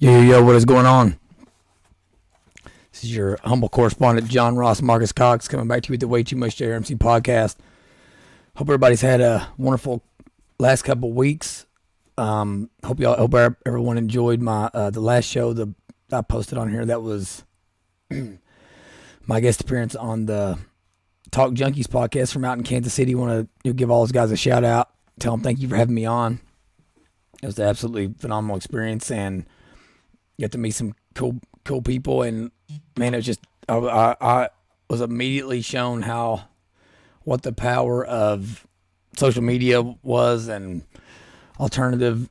Yo, what is going on? This is your humble correspondent, John Ross Marcus Cox, coming back to you with the Way Too Much JRMC podcast. Hope everybody's had a wonderful last couple weeks. Hope everyone enjoyed my the last show that I posted on here. That was my guest appearance on the Talk Junkies podcast from out in Kansas City. Want to give all those guys a shout out. Tell them thank you for having me on. It was an absolutely phenomenal experience, and got to meet some cool people. And man, it was just I was immediately shown what the power of social media was and alternative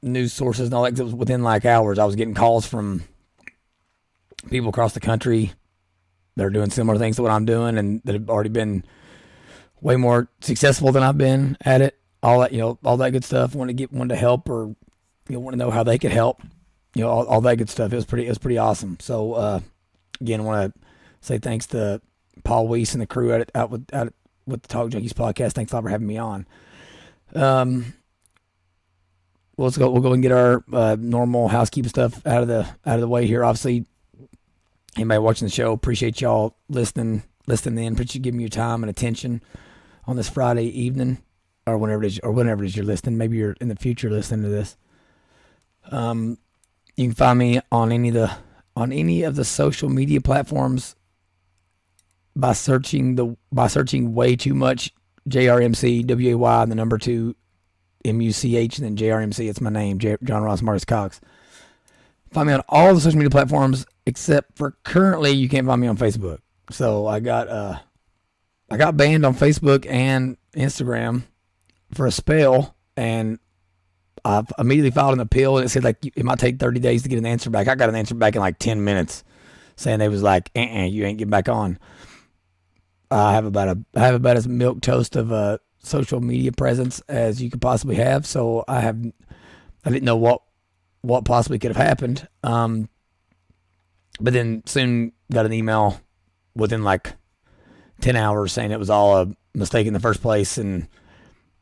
news sources and all that. 'Cause it was within like hours. I was getting calls from people across the country that are doing similar things to what I'm doing and that have already been way more successful than I've been at it. All that, all that good stuff. Want to help, or want to know how they could help. All that good stuff. It was pretty awesome. So again, I want to say thanks to Paul Weiss and the crew out with the Talk Junkies podcast. Thanks a lot for having me on. We'll go and get our normal housekeeping stuff out of the way here. Obviously, anybody watching the show, appreciate y'all listening in. Appreciate you giving me your time and attention on this Friday evening, or whenever it is you're listening. Maybe you're in the future listening to this. You can find me on any of the social media platforms by searching Way Too Much JRMC, WAY, and the number 2 MUCH, and then JRMC. It's my name, John Ross Marcus Cox. Find me on all the social media platforms except for currently you can't find me on Facebook. So I got banned on Facebook and Instagram for a spell, and I've immediately filed an appeal, and it said like it might take 30 days to get an answer back. I got an answer back in like 10 minutes, saying they was like, you ain't getting back on. I have about as milk toast of a social media presence as you could possibly have. So I didn't know what possibly could have happened. But then soon got an email within like 10 hours saying it was all a mistake in the first place, and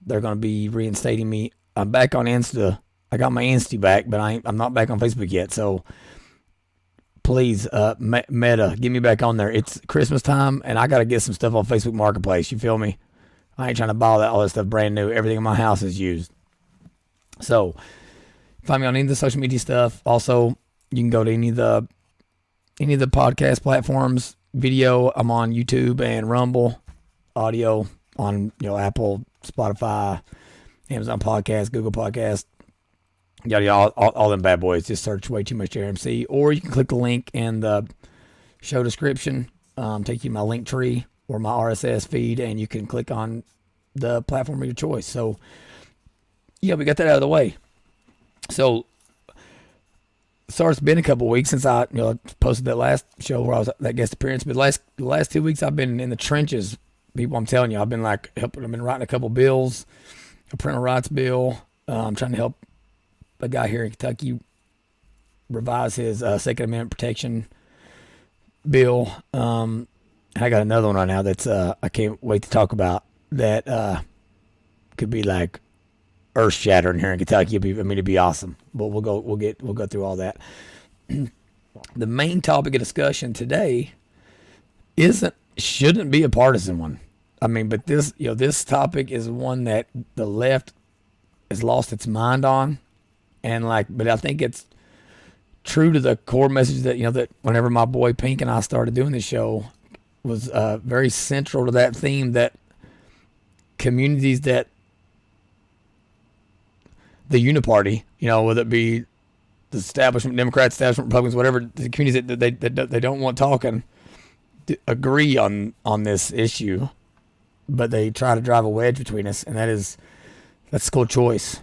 they're going to be reinstating me. I'm back on Insta. I got my Insta back, but I'm not back on Facebook yet. So please, Meta, get me back on there. It's Christmas time, and I got to get some stuff on Facebook Marketplace. You feel me? I ain't trying to buy all that stuff brand new. Everything in my house is used. So find me on any of the social media stuff. Also, you can go to any of the podcast platforms. Video, I'm on YouTube and Rumble. Audio on Apple, Spotify, Amazon Podcast, Google Podcast, all them bad boys. Just search Way Too Much JRMC, or you can click the link in the show description, take you to my link tree or my RSS feed, and you can click on the platform of your choice. So, we got that out of the way. So, sorry, it's been a couple weeks since I posted that last show where I was at that guest appearance, but the last 2 weeks I've been in the trenches. People, I'm telling you, I've been writing a couple bills. A parental rights bill. I'm trying to help a guy here in Kentucky revise his Second Amendment protection bill. And I got another one right now that's I can't wait to talk about. That could be like earth shattering here in Kentucky. It'd be awesome. But we'll go through all that. The main topic of discussion today shouldn't be a partisan one. But this topic is one that the left has lost its mind on, but I think it's true to the core message that whenever my boy Pink and I started doing this show was very central to that theme, that communities that the uniparty, whether it be the establishment Democrats, establishment Republicans, whatever, the communities that they don't want talking, agree on this issue. But they try to drive a wedge between us, and that's school choice.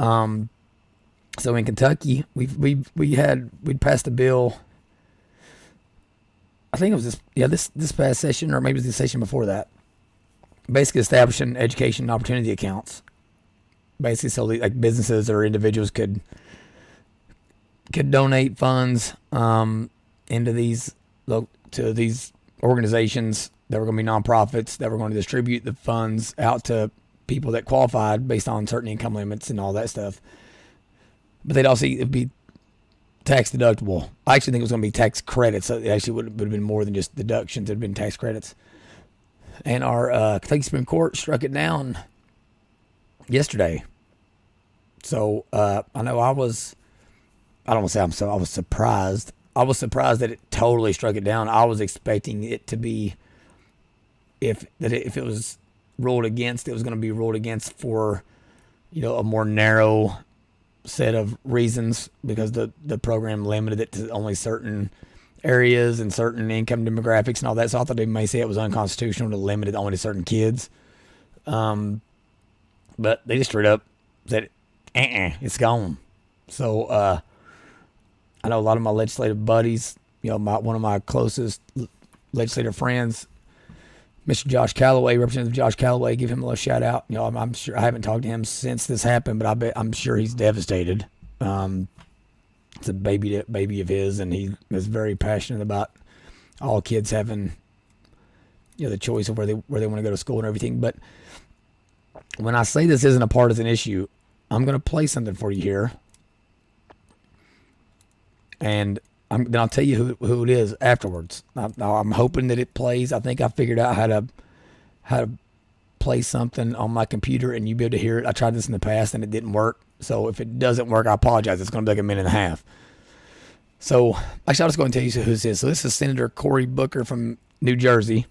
So in Kentucky, we'd passed a bill. I think it was this past session, or maybe it was the session before that. Basically, establishing education opportunity accounts. Basically, so like businesses or individuals could donate funds into these organizations that were going to be nonprofits that were going to distribute the funds out to people that qualified based on certain income limits and all that stuff. But they'd also be tax deductible. I actually think it was going to be tax credits. So it actually would have been more than just deductions. It would have been tax credits. And our Kentucky Supreme Court struck it down yesterday. So I know I was surprised. I was surprised that it totally struck it down. I was expecting it to be, if it was ruled against, it was going to be ruled against for, a more narrow set of reasons, because the program limited it to only certain areas and certain income demographics and all that. So I thought they may say it was unconstitutional to limit it only to certain kids. But they just straight up said, it's gone. So I know a lot of my legislative buddies, one of my closest legislative friends, Mr. Josh Calloway, Representative Josh Calloway, give him a little shout out. I'm sure I haven't talked to him since this happened, but I'm sure he's devastated. It's a baby of his, and he is very passionate about all kids having, the choice of where they want to go to school and everything. But when I say this isn't a partisan issue, I'm going to play something for you here, and then I'll tell you who it is afterwards. I'm hoping that it plays. I think I figured out how to play something on my computer and you be able to hear it. I tried this in the past and it didn't work. So if it doesn't work, I apologize. It's going to be like a minute and a half. So actually, I'll just go and tell you who this is. So this is Senator Cory Booker from New Jersey.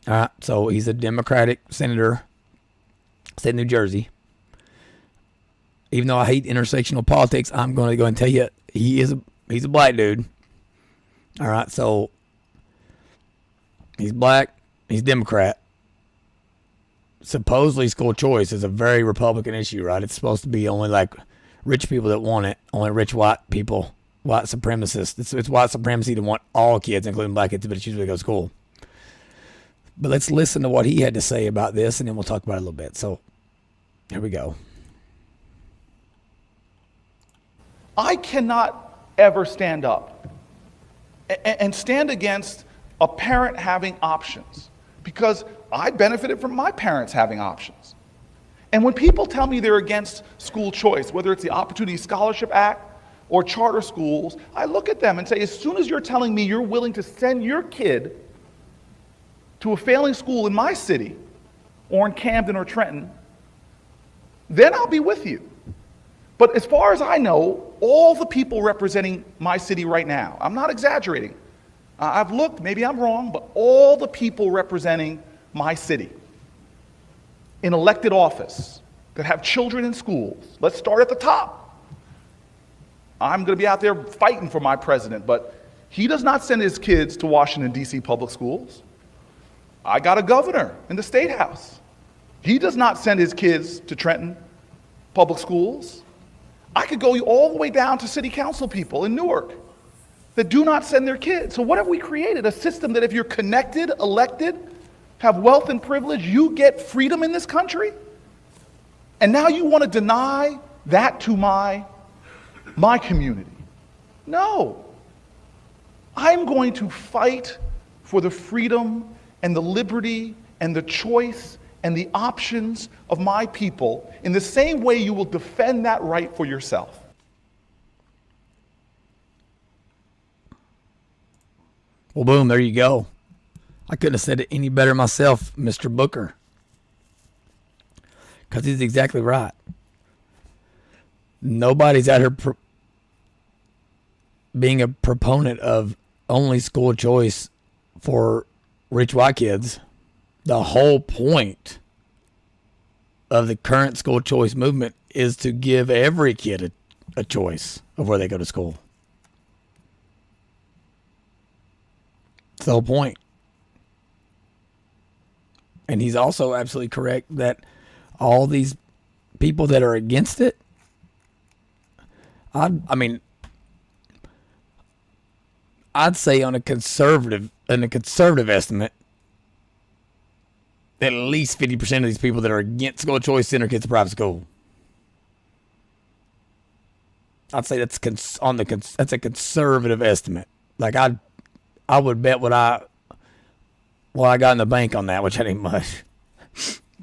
All right. So he's a Democratic senator, state of New Jersey. Even though I hate intersectional politics, I'm going to go and tell you he's a black dude. All right, so he's black, he's Democrat. Supposedly school choice is a very Republican issue, right? It's supposed to be only like rich people that want it, only rich white people, white supremacists. It's white supremacy to want all kids, including black kids, to choose where to go to school. But let's listen to what he had to say about this, and then we'll talk about it a little bit. So here we go. I cannot ever stand up and stand against a parent having options, because I benefited from my parents having options. And when people tell me they're against school choice, whether it's the Opportunity Scholarship Act or charter schools, I look at them and say, as soon as you're telling me you're willing to send your kid to a failing school in my city or in Camden or Trenton, then I'll be with you. But as far as I know, all the people representing my city right now, I'm not exaggerating, I've looked, maybe I'm wrong, but all the people representing my city in elected office that have children in schools, let's start at the top. I'm going to be out there fighting for my president, but he does not send his kids to Washington, D.C. public schools. I got a governor in the State House. He does not send his kids to Trenton public schools. I could go all the way down to city council people in Newark that do not send their kids. So what have we created? A system that if you're connected, elected, have wealth and privilege, you get freedom in this country? And now you want to deny that to my community? No. I'm going to fight for the freedom and the liberty and the choice and the options of my people in the same way you will defend that right for yourself. Well, boom, there you go. I couldn't have said it any better myself, Mr. Booker. Because he's exactly right. Nobody's out here being a proponent of only school choice for rich white kids. The whole point of the current school choice movement is to give every kid a choice of where they go to school. That's the whole point. And he's also absolutely correct that all these people that are against it, I'd say on a conservative estimate, at least 50% of these people that are against school choice send their kids to private school. I'd say that's that's a conservative estimate. Like I would bet what I got in the bank on that, which ain't much,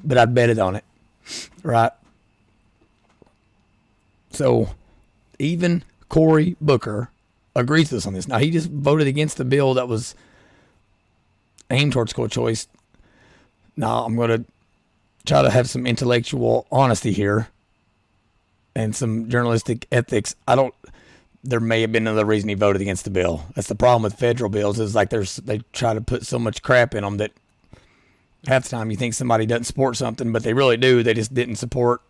but I'd bet it on it, right? So even Cory Booker agrees with us on this. Now, he just voted against the bill that was aimed towards school choice. Now, I'm going to try to have some intellectual honesty here and some journalistic ethics. There may have been another reason he voted against the bill. That's the problem with federal bills, is like they try to put so much crap in them that half the time you think somebody doesn't support something, but they really do. They just didn't support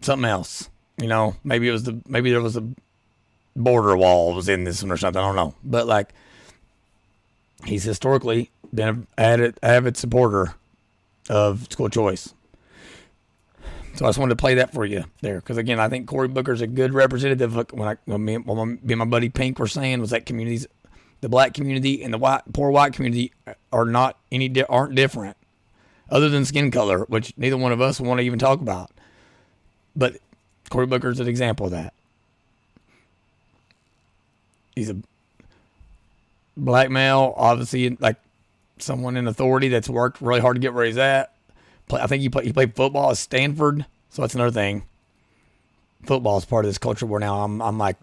something else. You know, maybe there was a border wall was in this one or something. I don't know. But like, he's historically been an avid supporter of school choice. So I just wanted to play that for you there, because again, I think Cory Booker's a good representative. When me and my buddy Pink were saying was that communities, the black community and the poor white community aren't different, other than skin color, which neither one of us want to even talk about. But Cory Booker's an example of that. He's a black male, obviously like someone in authority that's worked really hard to get where he's at. I think he played football at Stanford, so that's another thing. Football is part of this culture where now I'm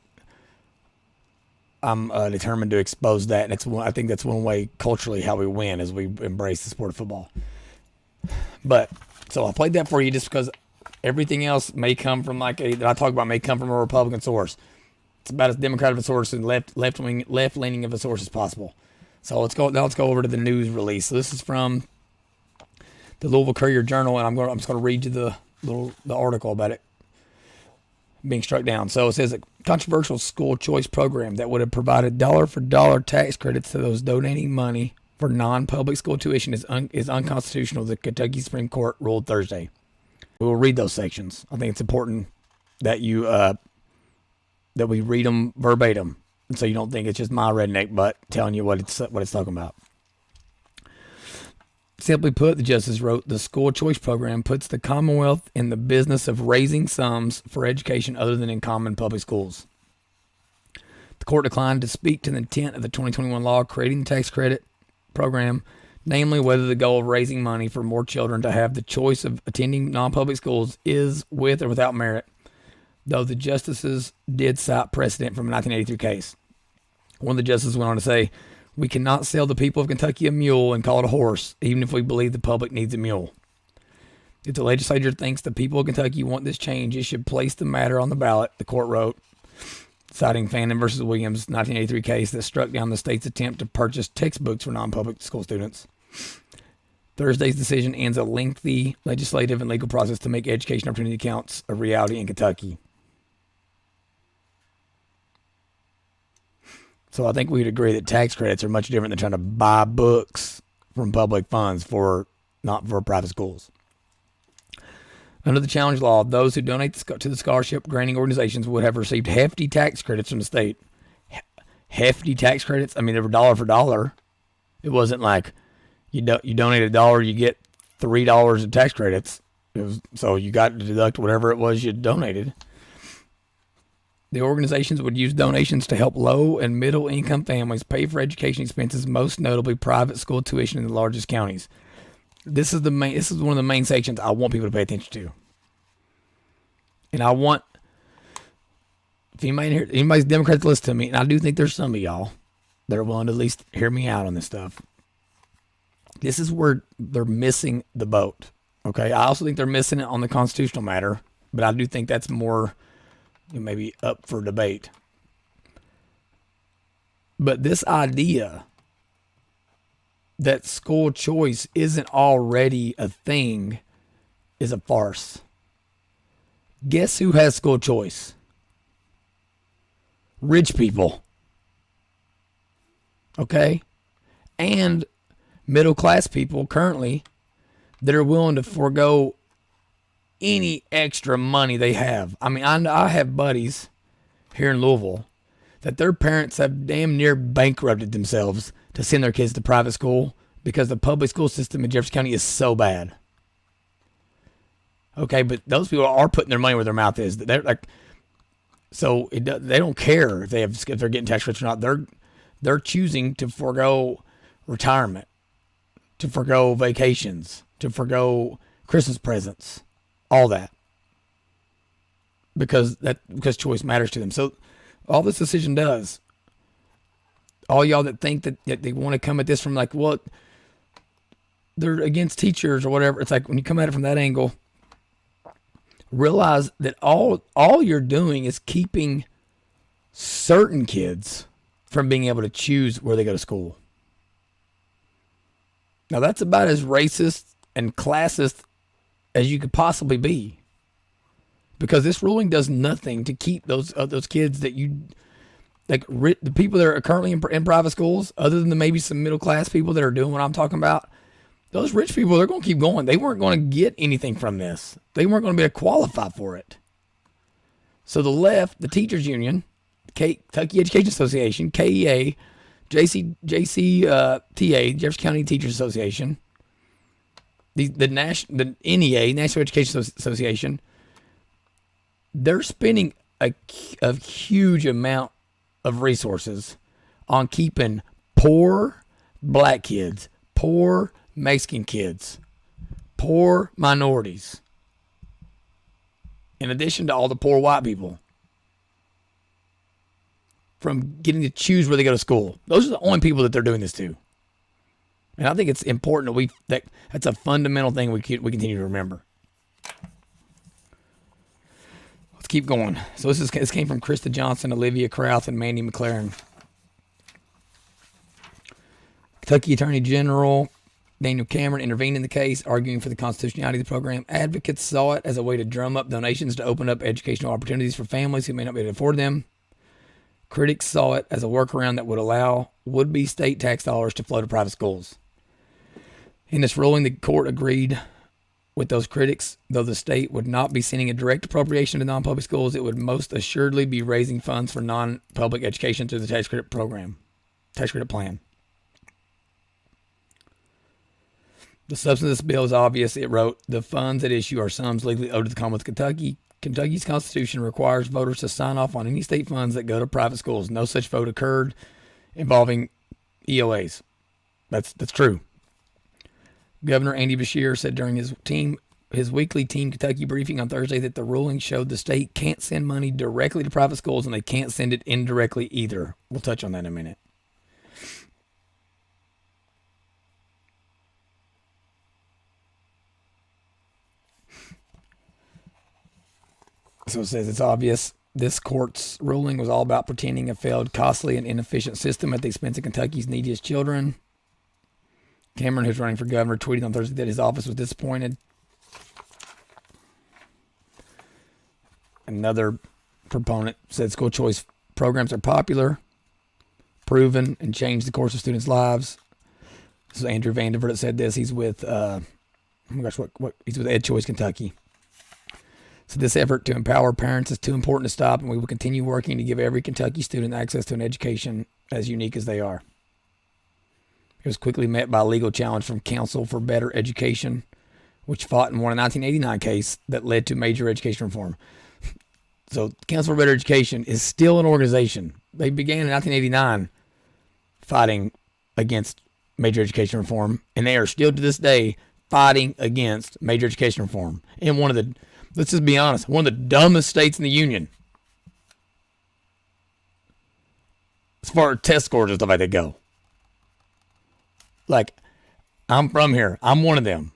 determined to expose that, and I think that's one way culturally how we win, is we embrace the sport of football. But so I played that for you just because everything else may come from that I talk about may come from a Republican source. It's about as democratic of a source and left leaning of a source as possible. So let's go over to the news release. So this is from the Louisville Courier-Journal, and I'm just going to read you the article about it being struck down. So it says a controversial school choice program that would have provided dollar-for-dollar tax credits to those donating money for non-public school tuition is unconstitutional, the Kentucky Supreme Court ruled Thursday. We will read those sections. I think it's important that that we read them verbatim, and so you don't think it's just my redneck butt telling you what it's talking about. Simply put, the justice wrote, the school choice program puts the Commonwealth in the business of raising sums for education other than in common public schools. The court declined to speak to the intent of the 2021 law creating the tax credit program, namely whether the goal of raising money for more children to have the choice of attending non-public schools is with or without merit, though the justices did cite precedent from a 1983 case. One of the justices went on to say, we cannot sell the people of Kentucky a mule and call it a horse, even if we believe the public needs a mule. If the legislature thinks the people of Kentucky want this change, it should place the matter on the ballot, the court wrote, citing Fannin v. Williams' 1983 case that struck down the state's attempt to purchase textbooks for non-public school students. Thursday's decision ends a lengthy legislative and legal process to make education opportunity counts a reality in Kentucky. So I think we'd agree that tax credits are much different than trying to buy books from public funds not for private schools. Under the challenge law, those who donate to the scholarship granting organizations would have received hefty tax credits from the state. Hefty tax credits? I mean, they were dollar for dollar. It wasn't like you donate $1, you get $3 in tax credits. So you got to deduct whatever it was you donated. The organizations would use donations to help low and middle income families pay for education expenses, most notably private school tuition in the largest counties. This is one of the main sections I want people to pay attention to. And I want, if anybody's Democrat to listen to me, and I do think there's some of y'all that are willing to at least hear me out on this stuff. This is where they're missing the boat. Okay, I also think they're missing it on the constitutional matter, but I do think that's more maybe up for debate. But this idea that school choice isn't already a thing is a farce. Guess who has school choice? Rich people. Okay? And middle class people currently that are willing to forego any extra money they have. I mean, I have buddies here in Louisville that their parents have damn near bankrupted themselves to send their kids to private school because the public school system in Jefferson County is so bad. Okay, but those people are putting their money where their mouth is. They're like, so they don't care if they're getting tax credits or not. They're choosing to forego retirement, to forego vacations, to forego Christmas presents. All that because choice matters to them. So All this decision does. All y'all that think that they want to come at this from like, well, they're against teachers or whatever. It's like when you come at it from that angle, realize that all you're doing is keeping certain kids from being able to choose where they go to school. Now that's about as racist and classist as you could possibly be, because this ruling does nothing to keep those kids that you like, the people that are currently in private schools, other than maybe some middle class people that are doing what I'm talking about. Those rich people, they're going to keep going. They weren't going to get anything from this. They weren't going to be able to qualify for it. So the left, the teachers union, Kentucky Education Association, KEA, JCTA, Jefferson County Teachers Association, the NEA, National Education Association, they're spending a huge amount of resources on keeping poor black kids, poor Mexican kids, poor minorities, in addition to all the poor white people, from getting to choose where they go to school. Those are the only people that they're doing this to. And I think it's important that that's a fundamental thing we continue to remember. Let's keep going. So this came from Krista Johnson, Olivia Krauth, and Mandy McLaren. Kentucky Attorney General Daniel Cameron intervened in the case, arguing for the constitutionality of the program. Advocates saw it as a way to drum up donations to open up educational opportunities for families who may not be able to afford them. Critics saw it as a workaround that would allow would-be state tax dollars to flow to private schools. In this ruling, the court agreed with those critics. Though the state would not be sending a direct appropriation to non-public schools, it would most assuredly be raising funds for non-public education through the tax credit plan. The substance of this bill is obvious. It wrote, the funds at issue are sums legally owed to the Commonwealth of Kentucky. Kentucky's Constitution requires voters to sign off on any state funds that go to private schools. No such vote occurred involving EOAs. That's true. Governor Andy Beshear said during his weekly Team Kentucky briefing on Thursday that the ruling showed the state can't send money directly to private schools and they can't send it indirectly either. We'll touch on that in a minute. So it says it's obvious this court's ruling was all about pretending a failed, costly, and inefficient system at the expense of Kentucky's neediest children. Cameron, who's running for governor, tweeted on Thursday that his office was disappointed. Another proponent said school choice programs are popular, proven, and change the course of students' lives. This is Andrew Vandervoort that said this. He's with, he's with Ed Choice Kentucky. So this effort to empower parents is too important to stop, and we will continue working to give every Kentucky student access to an education as unique as they are. It was quickly met by a legal challenge from Council for Better Education, which fought and won a 1989 case that led to major education reform. So Council for Better Education is still an organization. They began in 1989 fighting against major education reform, and they are still to this day fighting against major education reform in one of the, let's just be honest, one of the dumbest states in the union. As far as test scores and stuff like that go. Like, I'm from here. I'm one of them.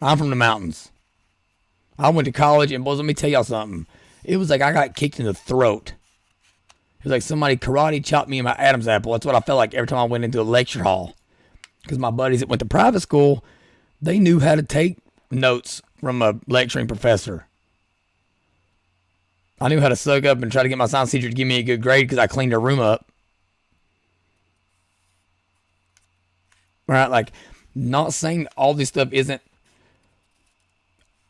I'm from the mountains. I went to college, and boys, let me tell y'all something. It was like I got kicked in the throat. It was like somebody karate chopped me in my Adam's apple. That's what I felt like every time I went into a lecture hall. Because my buddies that went to private school, they knew how to take notes from a lecturing professor. I knew how to suck up and try to get my science teacher to give me a good grade because I cleaned her room up. Right? Like, not saying all this stuff isn't.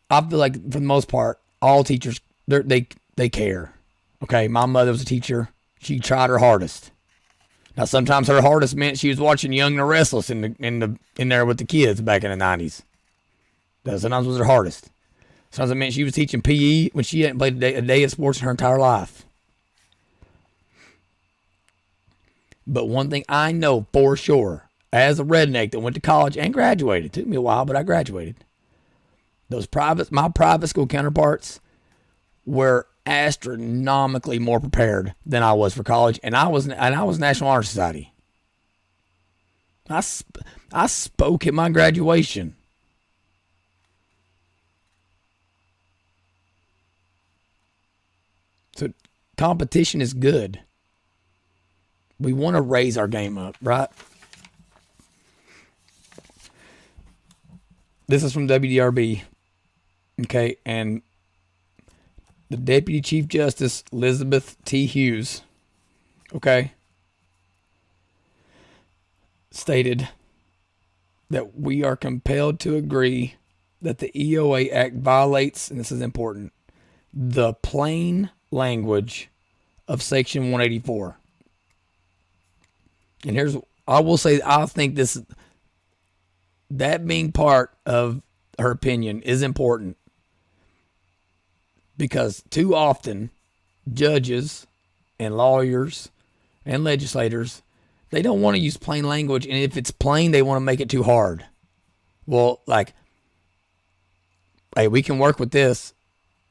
I feel like, for the most part, all teachers, they care. Okay, my mother was a teacher. She tried her hardest. Now, sometimes her hardest meant she was watching Young and the Restless in there with the kids back in the 90s. That sometimes was her hardest. Sometimes it meant she was teaching PE when she hadn't played a day of sports in her entire life. But one thing I know for sure, as a redneck that went to college and graduated, it took me a while, but I graduated. My private school counterparts were astronomically more prepared than I was for college, and I was National Honor Society. I spoke at my graduation. So competition is good. We want to raise our game up, right? This is from WDRB. Okay, and the Deputy Chief Justice, Elizabeth T. Hughes, okay, stated that we are compelled to agree that the EOA Act violates, and this is important, the plain language of Section 184. And I will say, I think that being part of her opinion is important, because too often judges and lawyers and legislators, they don't want to use plain language, and if it's plain, they want to make it too hard. Well, like, hey, we can work with this.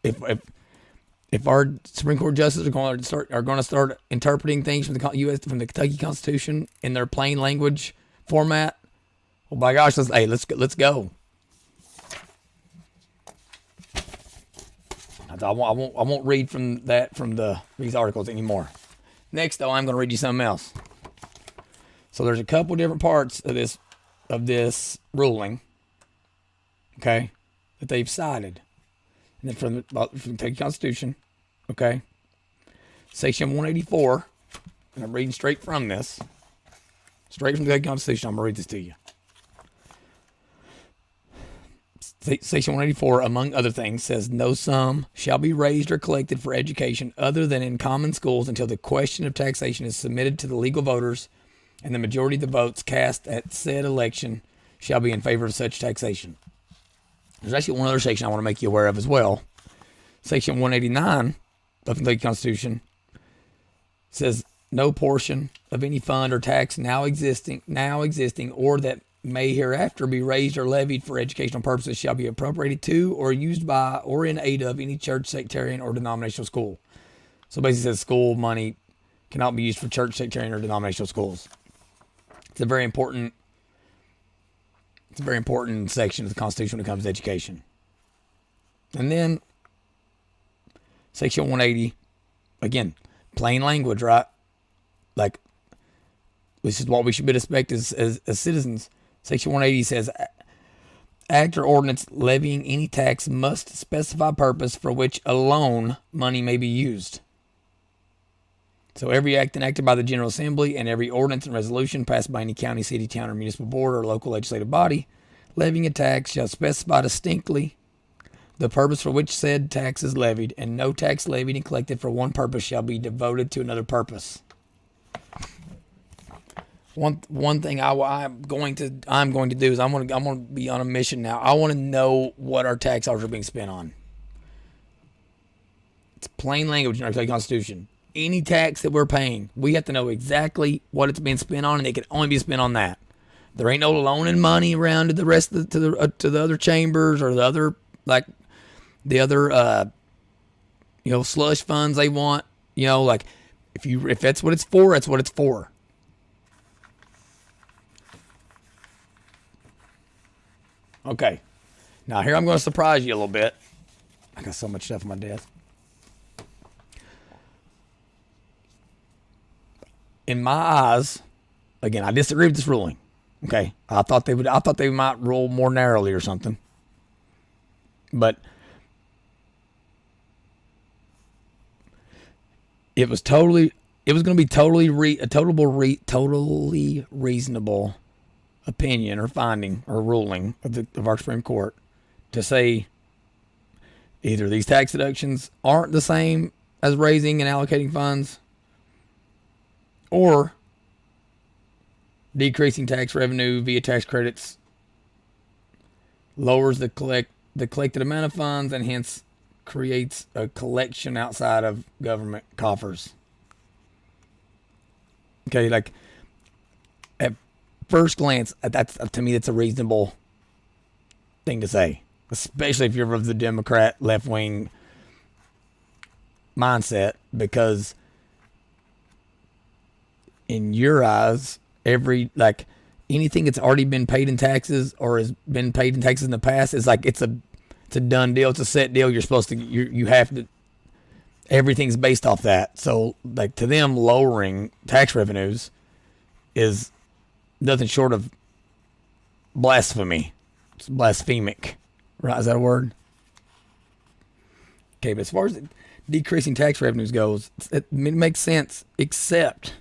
If our Supreme Court justices are going to start interpreting things from the Kentucky Constitution in their plain language format, well, by gosh, let's go. I won't read from these articles anymore. Next, though, I'm going to read you something else. So there's a couple different parts of this ruling, okay, that they've cited, and then from the Kentucky Constitution, okay, Section 184, and I'm reading straight from the Kentucky Constitution. I'm going to read this to you. Section 184, among other things, says no sum shall be raised or collected for education other than in common schools until the question of taxation is submitted to the legal voters, and the majority of the votes cast at said election shall be in favor of such taxation. There's actually one other section I want to make you aware of as well. Section 189 of the Kentucky Constitution says no portion of any fund or tax now existing, or that may hereafter be raised or levied for educational purposes shall be appropriated to or used by or in aid of any church, sectarian, or denominational school. So basically it says school money cannot be used for church, sectarian, or denominational schools. It's a very important section of the Constitution when it comes to education. And then Section 180, again, plain language, right? Like, this is what we should expect as citizens. Section 180 says, act or ordinance levying any tax must specify purpose for which alone money may be used. So every act enacted by the General Assembly and every ordinance and resolution passed by any county, city, town, or municipal board or local legislative body levying a tax shall specify distinctly the purpose for which said tax is levied, and no tax levied and collected for one purpose shall be devoted to another purpose. One thing I'm going to do is I'm going to be on a mission now. I want to know what our tax dollars are being spent on. It's plain language in our Constitution. Any tax that we're paying, we have to know exactly what it's being spent on, and it can only be spent on that. There ain't no loaning money around to the rest of to the other chambers or the other slush funds they want. Like if that's what it's for, that's what it's for. Okay, now here I'm going to surprise you a little bit. I got so much stuff on my desk. In my eyes, again, I disagree with this ruling. Okay, I thought they might rule more narrowly or something, but it was going to be totally reasonable opinion or finding or ruling of our Supreme Court to say either these tax deductions aren't the same as raising and allocating funds, or decreasing tax revenue via tax credits lowers the collected amount of funds and hence creates a collection outside of government coffers. Okay, like at first glance, to me that's a reasonable thing to say, especially if you're of the Democrat left wing mindset, because in your eyes, anything that's already been paid in taxes or has been paid in taxes in the past is like it's a done deal. It's a set deal. You're supposed to you have to. Everything's based off that. So like to them, lowering tax revenues is nothing short of blasphemy. It's blasphemic, right? Is that a word? Okay, but as far as decreasing tax revenues goes, it makes sense, except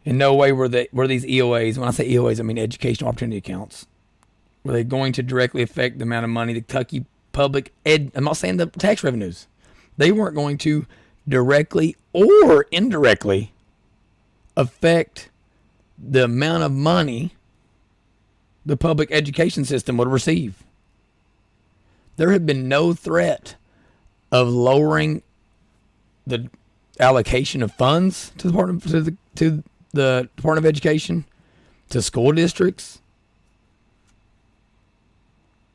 in no way were these EOAs, when I say EOAs, I mean educational opportunity accounts, were they going to directly affect the amount of money the Kentucky I'm not saying the tax revenues. They weren't going to directly or indirectly affect the amount of money the public education system would receive. There had been no threat of lowering the allocation of funds to the Department of Education, to school districts.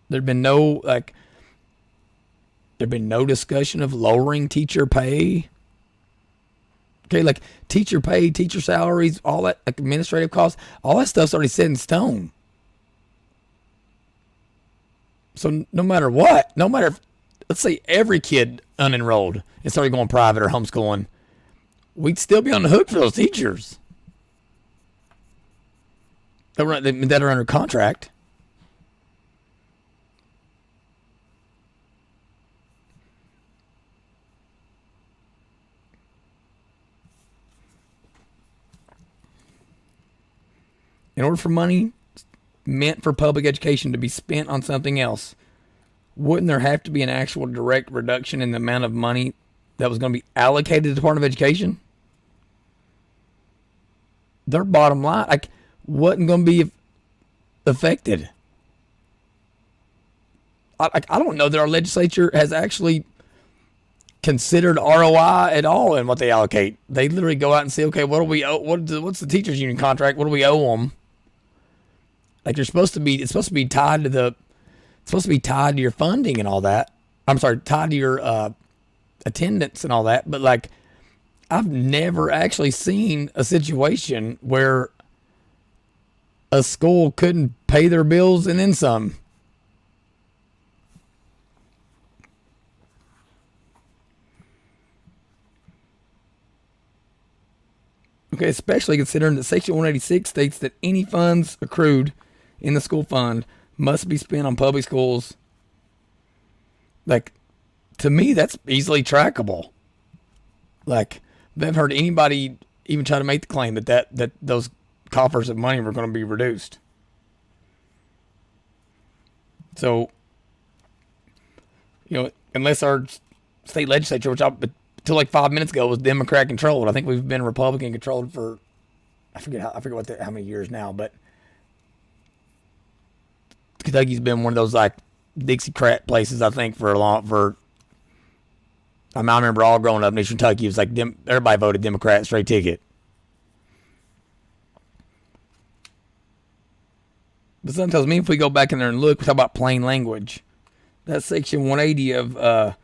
There'd been no discussion of lowering teacher pay. Okay, like teacher pay, teacher salaries, all that, like administrative costs, all that stuff's already set in stone. So no matter what, let's say every kid unenrolled and started going private or homeschooling, we'd still be on the hook for those teachers that are under contract. In order for money meant for public education to be spent on something else, wouldn't there have to be an actual direct reduction in the amount of money that was going to be allocated to the Department of Education? Their bottom line, wasn't going to be affected. I don't know that our legislature has actually considered ROI at all in what they allocate. They literally go out and say, okay, what do we owe? What's the teachers union contract? What do we owe them? Like it's supposed to be tied to your funding and all that. I'm sorry, tied to your attendance and all that. But like, I've never actually seen a situation where a school couldn't pay their bills and then some. Okay, especially considering that Section 186 states that any funds accrued in the school fund must be spent on public schools. Like, to me, that's easily trackable. Like, I haven't heard anybody even try to make the claim that those coffers of money were going to be reduced. So, unless our state legislature, which until like 5 minutes ago was Democrat controlled. I think we've been Republican controlled for I forget how many years now, but Kentucky's been one of those like Dixiecrat places, I think, I remember all growing up in Eastern Kentucky, it was like everybody voted Democrat, straight ticket. But something tells me if we go back in there and look, we talk about plain language. That Section 180 of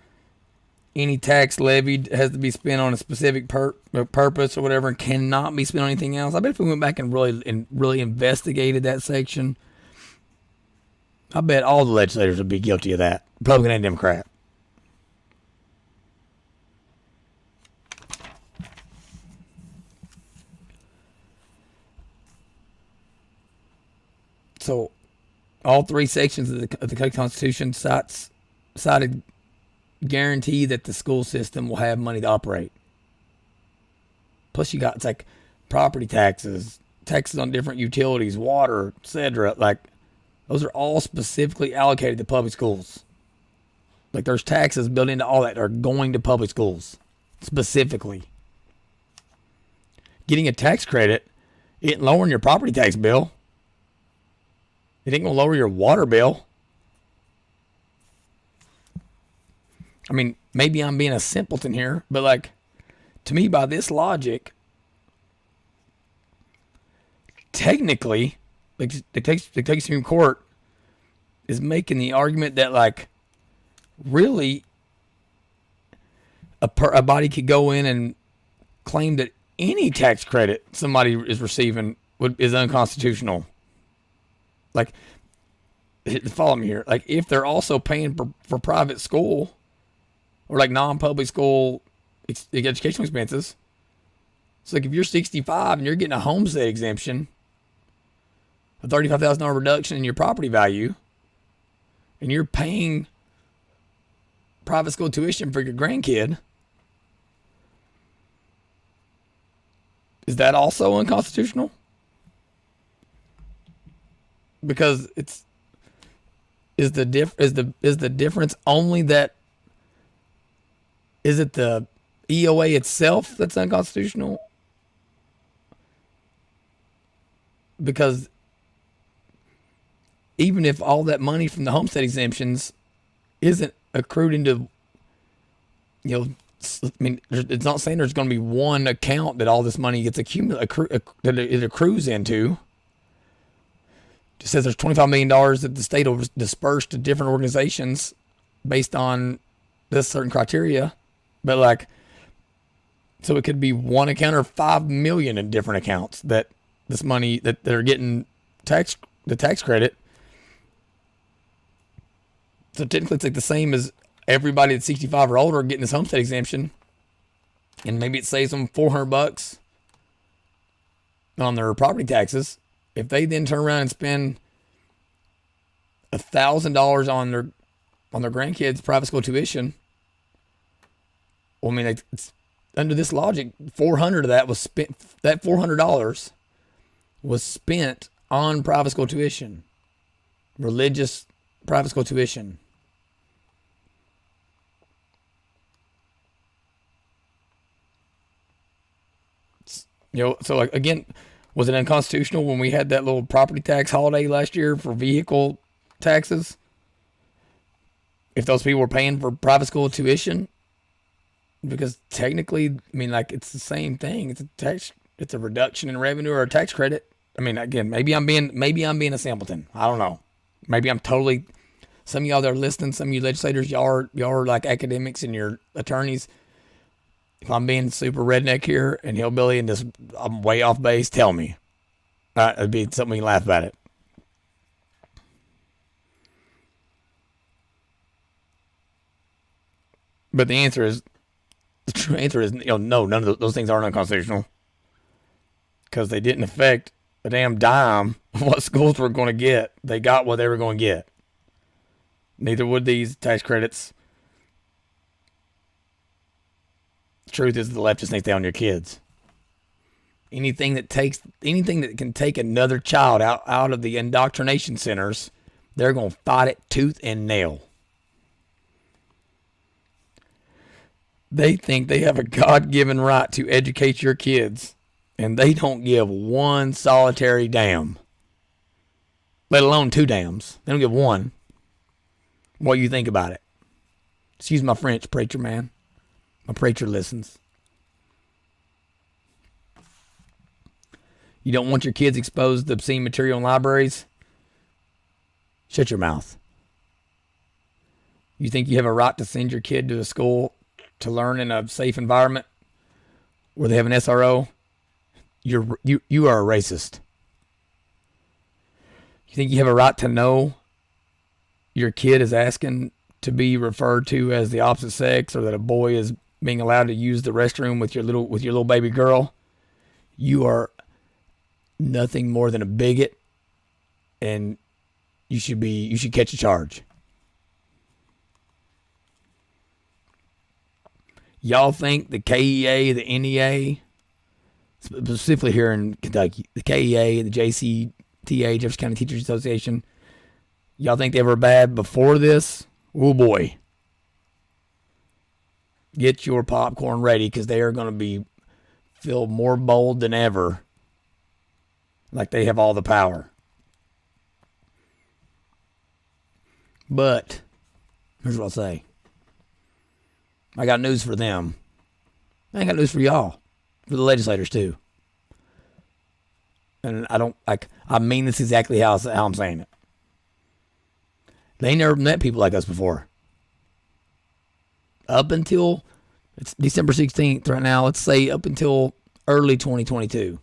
any tax levied has to be spent on a specific purpose or whatever, and cannot be spent on anything else. I bet if we went back and really investigated that section, I bet all the legislators would be guilty of that, Republican and Democrat. So, all three sections of the Kentucky Constitution cited guarantee that the school system will have money to operate. Plus, it's like property taxes, taxes on different utilities, water, etc. Like, those are all specifically allocated to public schools. Like, there's taxes built into all that are going to public schools specifically. Getting a tax credit isn't lowering your property tax bill. It ain't gonna lower your water bill. I mean, maybe I'm being a simpleton here, but like, to me, by this logic, technically, like the Kentucky Supreme Court is making the argument that, like, really, a body could go in and claim that any tax credit somebody is receiving is unconstitutional. Like, follow me here. Like, if they're also paying for private school or like non-public school educational expenses, it's like if you're 65 and you're getting a homestead exemption, a $35,000 reduction in your property value, and you're paying private school tuition for your grandkid, is that also unconstitutional? Because is the difference only that, is it the EOA itself that's unconstitutional? Because even if all that money from the homestead exemptions isn't accrued into, I mean, it's not saying there's going to be one account that all this money gets that it accrues into. It just says there's $25 million that the state will disperse to different organizations based on this certain criteria. But like, so it could be one account or 5 million in different accounts that this money that they're getting the tax credit. So technically it's like the same as everybody that's 65 or older getting this homestead exemption. And maybe it saves them $400 on their property taxes. If they then turn around and spend $1,000 on their grandkids' private school tuition, well, I mean, it's, under this logic, 400 of that was spent. That $400 was spent on private school tuition, religious private school tuition. So like, again, was it unconstitutional when we had that little property tax holiday last year for vehicle taxes? If those people were paying for private school tuition, because technically, I mean, like, it's the same thing. It's a reduction in revenue or a tax credit. I mean, again, maybe I'm being a simpleton. I don't know. Maybe I'm totally. Some of y'all that are listening, some of you legislators, y'all are like academics and you're attorneys. If I'm being super redneck here and hillbilly and just I'm way off base, tell me. It'd be something we can laugh about it. But the true answer is, no, none of those things aren't unconstitutional. Because they didn't affect a damn dime of what schools were going to get. They got what they were going to get. Neither would these tax credits. The truth is, the left just thinks they own your kids. Anything that can take another child out of the indoctrination centers, they're going to fight it tooth and nail. They think they have a God-given right to educate your kids, and they don't give one solitary damn, let alone 2 dams. They don't give one. What you think about it? Excuse my French, preacher man. My preacher listens. You don't want your kids exposed to obscene material in libraries? Shut your mouth. You think you have a right to send your kid to a school to learn in a safe environment where they have an SRO? You are a racist. You think you have a right to know your kid is asking to be referred to as the opposite sex, or that a boy is being allowed to use the restroom with your little baby girl? You are nothing more than a bigot, and you should catch a charge. Y'all think the KEA, the NEA, specifically here in Kentucky, the KEA, the JCTA, Jefferson County Teachers Association, y'all think they were bad before this? Oh boy. Get your popcorn ready, because they are going to feel more bold than ever. Like they have all the power. But here's what I'll say. I got news for them. I got news for y'all. For the legislators too. And I mean this exactly how I'm saying it. They never met people like us before. Up until It's December 16th right now. Let's say up until early 2022.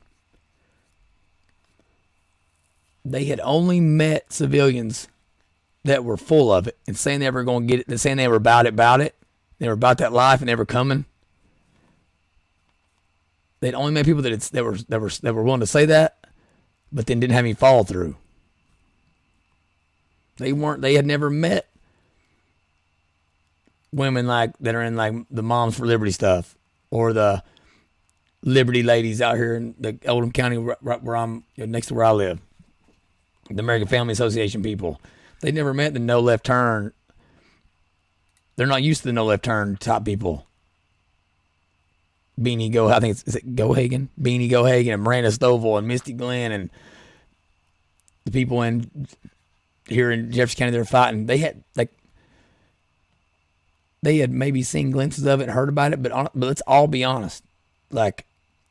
They had only met civilians that were full of it and saying they were going to get it, and saying they were about it. They were about that life and they were coming. They'd only met people that were willing to say that, but then didn't have any follow through. They had never met women like that are in like the Moms for Liberty stuff or the Liberty ladies out here in the Oldham County right where I'm, next to where I live. The American Family Association people. They never met the no left turn. They're not used to the no left turn type people. I think is it Gohagen? Beanie Gohagen and Miranda Stovall and Misty Glenn and the people here in Jefferson County they're fighting. They had maybe seen glimpses of it, heard about it, but let's all be honest. Like,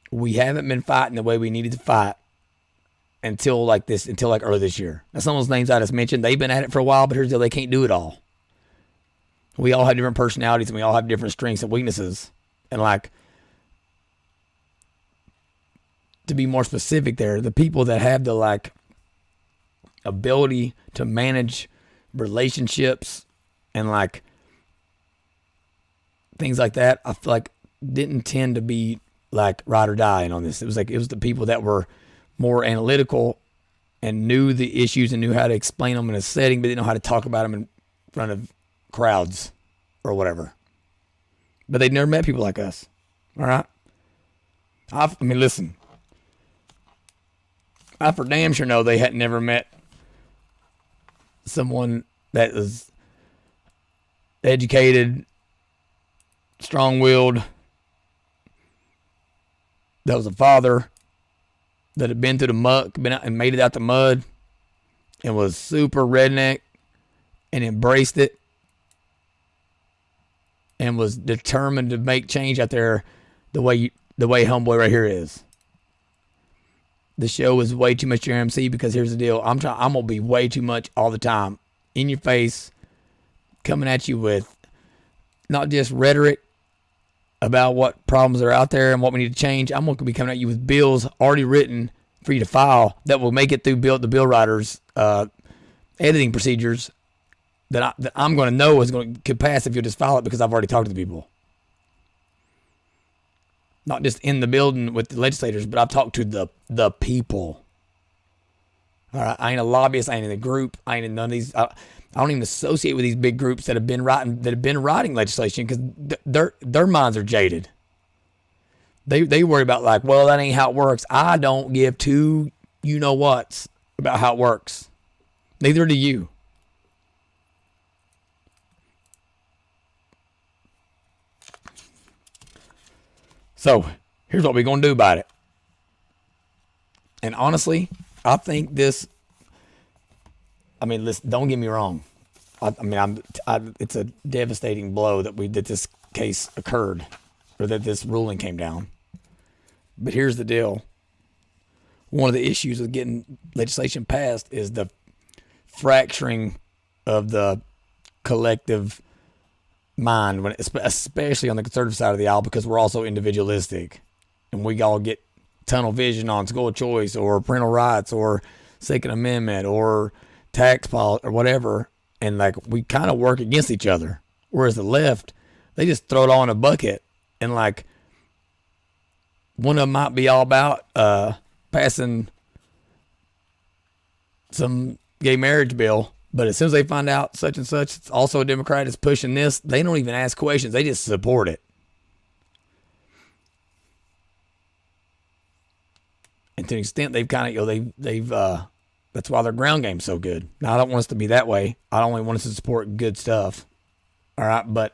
we haven't been fighting the way we needed to fight until like early this year. Now, some of those names I just mentioned, they've been at it for a while, but here's the deal, they can't do it all. We all have different personalities and we all have different strengths and weaknesses. And like, to be more specific there, the people that have the like ability to manage relationships and like things like that, I feel like didn't tend to be like ride or die on this. It was the people that were more analytical and knew the issues and knew how to explain them in a setting, but didn't know how to talk about them in front of crowds or whatever. But they'd never met people like us. All right. I mean, listen, I for damn sure know they had never met someone that was educated, strong-willed, that was a father, that had been through the muck, been out and made it out the mud, and was super redneck, and embraced it, and was determined to make change out there the way homeboy right here is. The show is way too much JRMC because here's the deal. I'm gonna be way too much all the time, in your face, coming at you with not just rhetoric about what problems are out there and what we need to change. I'm going to be coming at you with bills already written for you to file that will make it through the bill writers' editing procedures that I'm going to know could pass if you'll just file it because I've already talked to the people. Not just in the building with the legislators, but I've talked to the people. All right, I ain't a lobbyist. I ain't in a group. I ain't in none of these. I don't even associate with these big groups that have been writing legislation because their minds are jaded. They worry about like, well, that ain't how it works. I don't give two you know whats about how it works. Neither do you. So here's what we're gonna do about it. And honestly, I think this. I mean, listen, don't get me wrong. It's a devastating blow that this case occurred, or that this ruling came down. But here's the deal. One of the issues with getting legislation passed is the fracturing of the collective mind, especially on the conservative side of the aisle, because we're also individualistic, and we all get tunnel vision on school choice or parental rights or Second Amendment or tax policy or whatever, and like we kind of work against each other. Whereas the left, they just throw it all in a bucket, and like one of them might be all about passing some gay marriage bill, but as soon as they find out such and such, it's also a Democrat is pushing this, they don't even ask questions. They just support it. And to an extent, they've kind of, that's why their ground game's so good. Now, I don't want us to be that way. I only want us to support good stuff. All right. But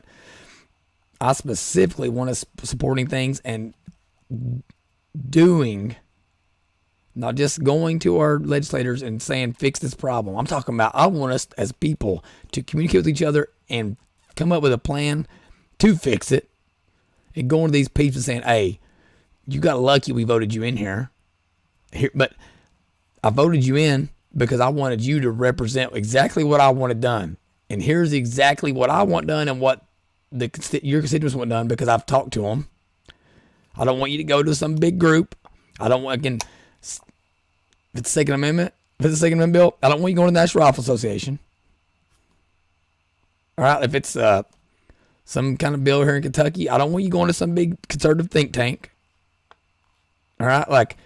I specifically want us supporting things and doing, not just going to our legislators and saying, fix this problem. I'm talking about, I want us as people to communicate with each other and come up with a plan to fix it, and going to these people and saying, hey, you got lucky we voted you in here. But I voted you in because I wanted you to represent exactly what I wanted done. And here's exactly what I want done and what your constituents want done because I've talked to them. I don't want you to go to some big group. I don't want, again, if it's the Second Amendment, bill, I don't want you going to the National Rifle Association. All right, if it's some kind of bill here in Kentucky, I don't want you going to some big conservative think tank. All right, like,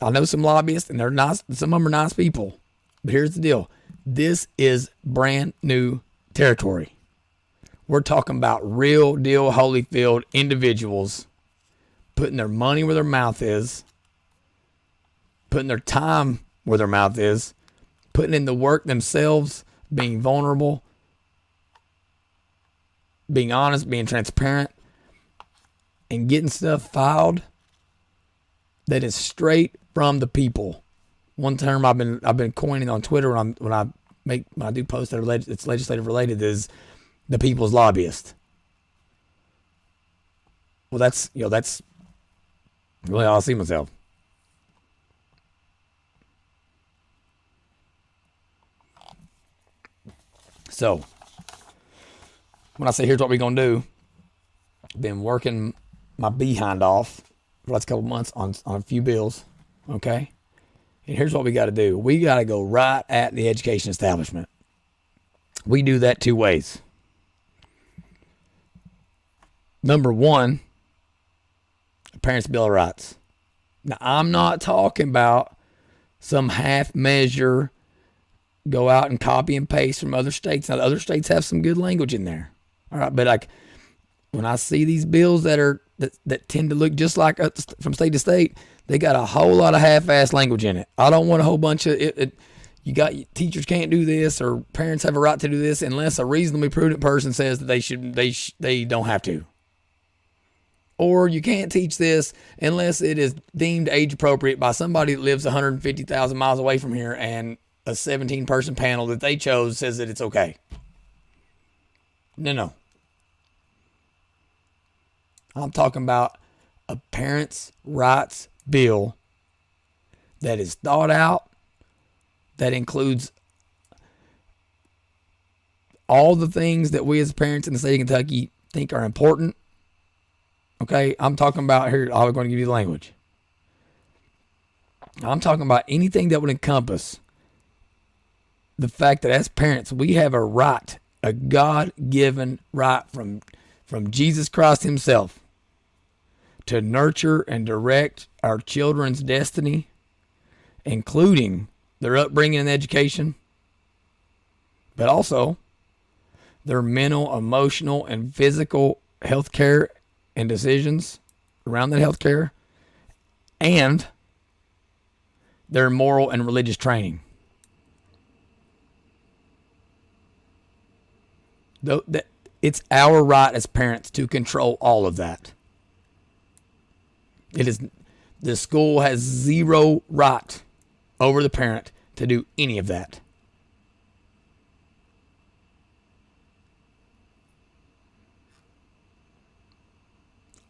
I know some lobbyists, and they're nice. Some of them are nice people. But here's the deal. This is brand new territory. We're talking about real deal Holyfield individuals putting their money where their mouth is, putting their time where their mouth is, putting in the work themselves, being vulnerable, being honest, being transparent, and getting stuff filed that is straight from the people. One term I've been coining on Twitter when I do posts that are it's legislative related is the people's lobbyist. Well, that's really how I see myself. So, when I say here's what we're gonna do, I've been working my behind off for the last couple months on a few bills, okay? And here's what we got to do. We got to go right at the education establishment. We do that two ways. Number one, the Parents' Bill of Rights. Now, I'm not talking about some half measure, go out and copy and paste from other states. Now, the other states have some good language in there. All right, but like when I see these bills that tend to look just like from state to state, they got a whole lot of half-ass language in it. I don't want a whole bunch of you got teachers can't do this or parents have a right to do this unless a reasonably prudent person says that they don't have to. Or you can't teach this unless it is deemed age appropriate by somebody that lives 150,000 miles away from here and a 17-person panel that they chose says that it's okay. No. I'm talking about a parents' rights bill that is thought out, that includes all the things that we as parents in the state of Kentucky think are important. Okay, I'm talking about here, I'm going to give you the language. I'm talking about anything that would encompass the fact that as parents, we have a right, a God-given right from Jesus Christ himself to nurture and direct our children's destiny, including their upbringing and education, but also their mental, emotional, and physical health care and decisions around that health care, and their moral and religious training. It's our right as parents to control all of that. The school has zero right over the parent to do any of that.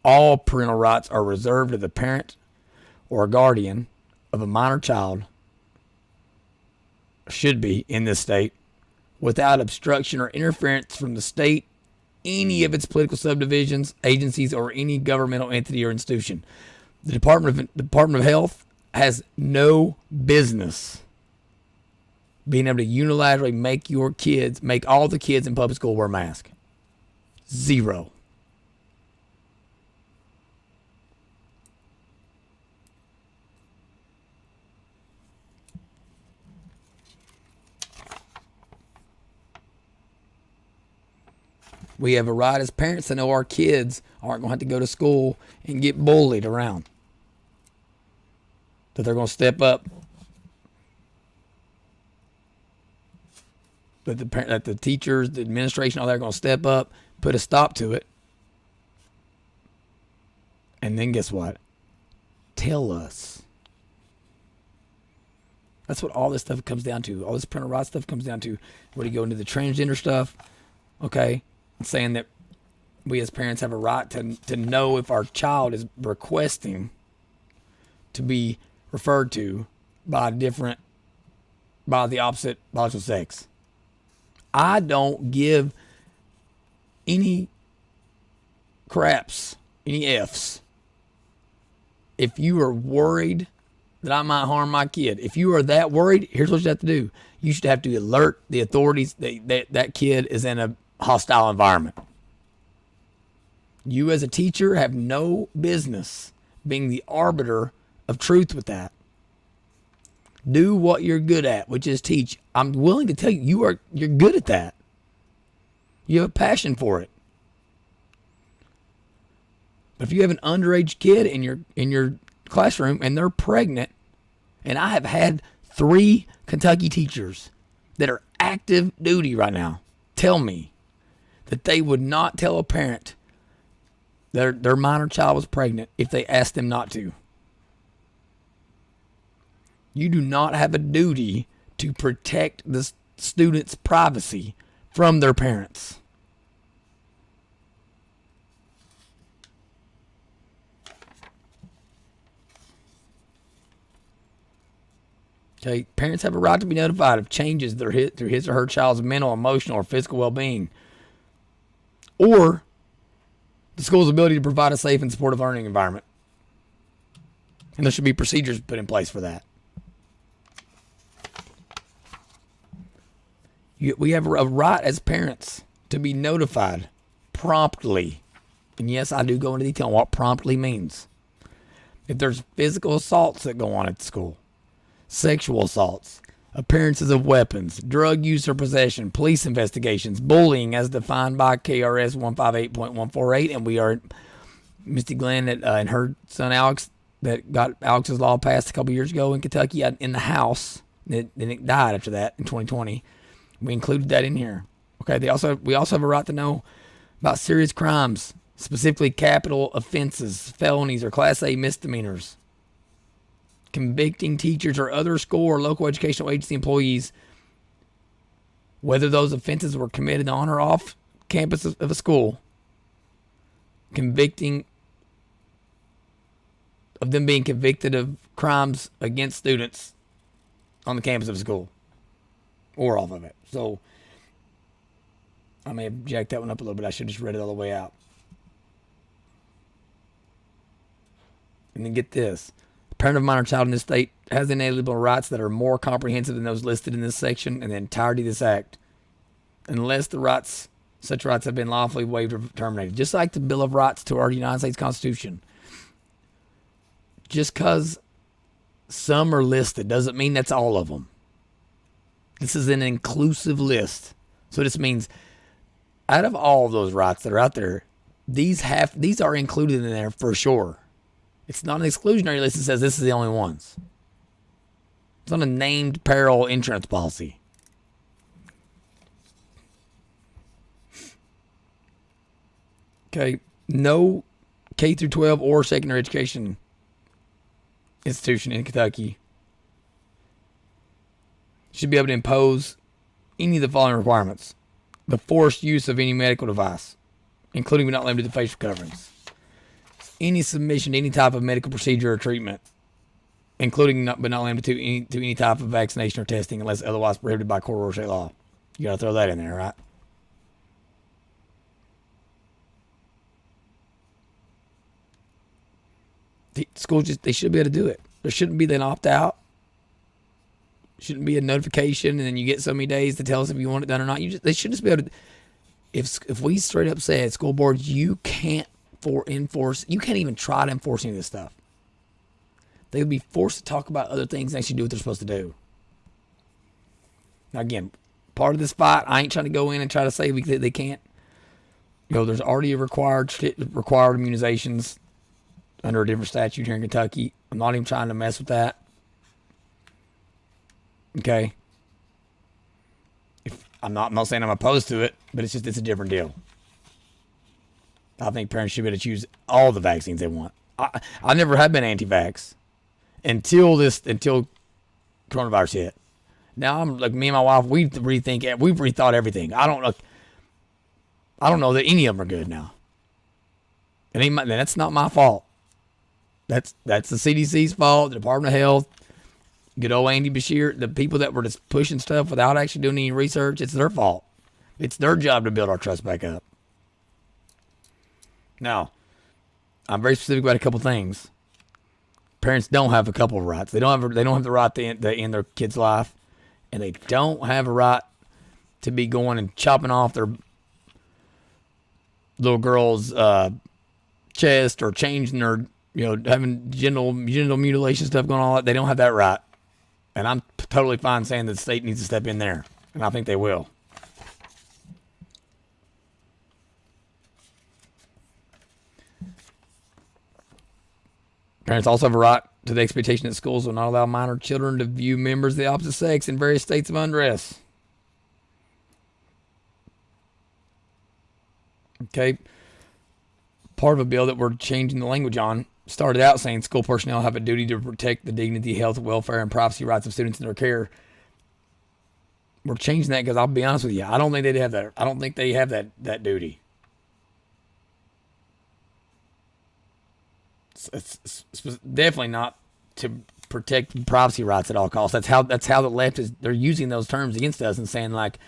All parental rights are reserved to the parent or guardian of a minor child, should be in this state, without obstruction or interference from the state, any of its political subdivisions, agencies, or any governmental entity or institution. The Department of Health has no business being able to unilaterally make all the kids in public school wear a mask. Zero. We have a right as parents to know our kids aren't going to have to go to school and get bullied around. That they're going to step up. That the teachers, the administration, all that are going to step up, put a stop to it. And then guess what? Tell us. That's what all this stuff comes down to. All this parental rights stuff comes down to. Where you go into the transgender stuff, okay? Saying that we as parents have a right to know if our child is requesting to be referred to by the opposite biological sex. I don't give any craps, any F's. If you are worried that I might harm my kid, if you are that worried, here's what you have to do. You should have to alert the authorities that kid is in a hostile environment. You as a teacher have no business being the arbiter of truth with that. Do what you're good at, which is teach. I'm willing to tell you, you're good at that. You have a passion for it. But if you have an underage kid in your classroom and they're pregnant, and I have had 3 Kentucky teachers that are active duty right now tell me that they would not tell a parent their minor child was pregnant if they asked them not to. You do not have a duty to protect the student's privacy from their parents. Okay, parents have a right to be notified of changes that are hit through his or her child's mental, emotional, or physical well-being, or the school's ability to provide a safe and supportive learning environment. And there should be procedures put in place for that. We have a right as parents to be notified promptly. And yes, I do go into detail on what promptly means. If there's physical assaults that go on at school, sexual assaults, appearances of weapons, drug use or possession, police investigations, bullying as defined by KRS 158.148, and we are Misty Glenn and her son Alex that got Alex's law passed a couple years ago in Kentucky in the House. Then it died after that in 2020. We included that in here. Okay. We also have a right to know about serious crimes, specifically capital offenses, felonies, or Class A misdemeanors. Convicting teachers or other school or local educational agency employees, whether those offenses were committed on or off campus of a school, convicting of them being convicted of crimes against students on the campus of a school or off of it. So I may have jacked that one up a little bit. I should have just read it all the way out. And then get this. The parent of a minor child in this state has inalienable rights that are more comprehensive than those listed in this section and the entirety of this act, unless such rights have been lawfully waived or terminated. Just like the Bill of Rights to our United States Constitution. Just because some are listed doesn't mean that's all of them. This is an inclusive list. So this means out of all of those rights that are out there, these are included in there for sure. It's not an exclusionary list that says this is the only ones. It's not a named peril insurance policy. Okay, no K through 12 or secondary education institution in Kentucky should be able to impose any of the following requirements. The forced use of any medical device, including but not limited to facial coverings. Any submission to any type of medical procedure or treatment, including but not limited to any type of vaccination or testing unless otherwise prohibited by court or state law. You got to throw that in there, right? The schools they should be able to do it. There shouldn't be an opt-out. Shouldn't be a notification and then you get so many days to tell us if you want it done or not. They should just be able to. If we straight up said school boards, you can't you can't even try to enforce any of this stuff. They would be forced to talk about other things and actually do what they're supposed to do. Now again, part of this fight, I ain't trying to go in and try to say they can't. There's already a required immunizations under a different statute here in Kentucky. I'm not even trying to mess with that. Okay. I'm not saying I'm opposed to it, but it's a different deal. I think parents should be able to choose all the vaccines they want. I never have been anti-vax until coronavirus hit. Now I'm like me and my wife. We've rethought everything. I don't know that any of them are good now. And that's not my fault. That's the CDC's fault. The Department of Health. Good old Andy Bashir. The people that were just pushing stuff without actually doing any research. It's their fault. It's their job to build our trust back up. Now, I'm very specific about a couple things. Parents don't have a couple of rights. They don't have the right to end their kid's life, and they don't have a right to be going and chopping off their little girl's chest or changing their, having genital mutilation stuff going on. They don't have that right, and I'm totally fine saying that the state needs to step in there, and I think they will. Parents also have a right to the expectation that schools will not allow minor children to view members of the opposite sex in various states of undress. Okay. Part of a bill that we're changing the language on started out saying school personnel have a duty to protect the dignity, health, welfare, and privacy rights of students in their care. We're changing that because I'll be honest with you, I don't think they have that. I don't think they have that duty. It's definitely not to protect privacy rights at all costs. That's how the left is. They're using those terms against us and saying like,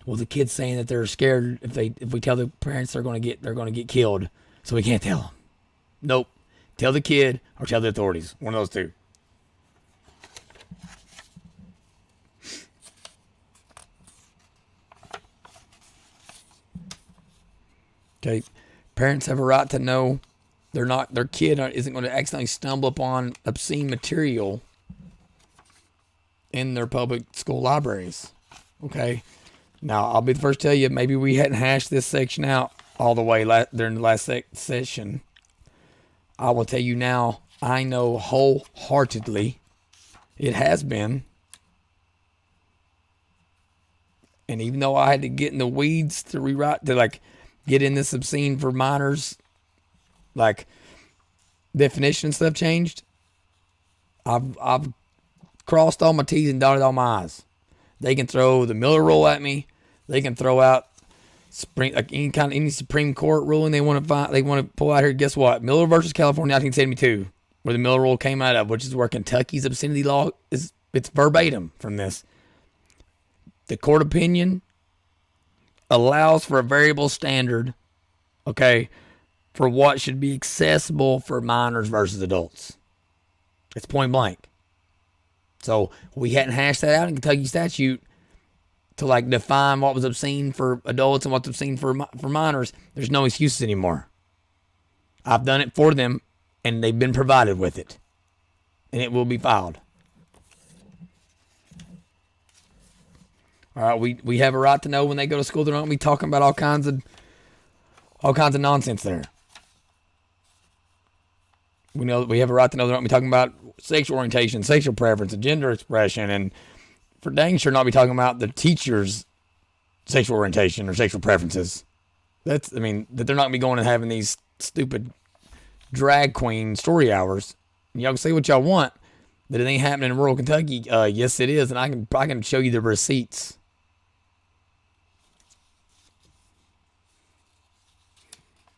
well, the kid's saying that they're scared if we tell the parents they're going to get killed, so we can't tell them. Nope. Tell the kid or tell the authorities. One of those two. Okay. Parents have a right to know their kid isn't going to accidentally stumble upon obscene material in their public school libraries. Okay. Now, I'll be the first to tell you, maybe we hadn't hashed this section out all the way during the last session. I will tell you now, I know wholeheartedly it has been. And even though I had to get in the weeds to rewrite, to like get in this obscene for minors, like definition and stuff changed, I've crossed all my T's and dotted all my I's. They can throw the Miller Rule at me. They can throw out any Supreme Court ruling they want to pull out here. Guess what? Miller versus California, 1972, where the Miller Rule came out of, which is where Kentucky's obscenity law is. It's verbatim from this. The court opinion allows for a variable standard, okay, for what should be accessible for minors versus adults. It's point blank. So we hadn't hashed that out in Kentucky statute to like define what was obscene for adults and what's obscene for minors. There's no excuses anymore. I've done it for them, and they've been provided with it, and it will be filed. All right, we have a right to know when they go to school they're not going to be talking about all kinds of nonsense there. We know we have a right to know they're not going to be talking about sexual orientation, sexual preference, and gender expression, and for dang sure not be talking about the teacher's sexual orientation or sexual preferences. That they're not going to be going and having these stupid drag queen story hours. Y'all can say what y'all want, but it ain't happening in rural Kentucky. Yes, it is, and I can show you the receipts.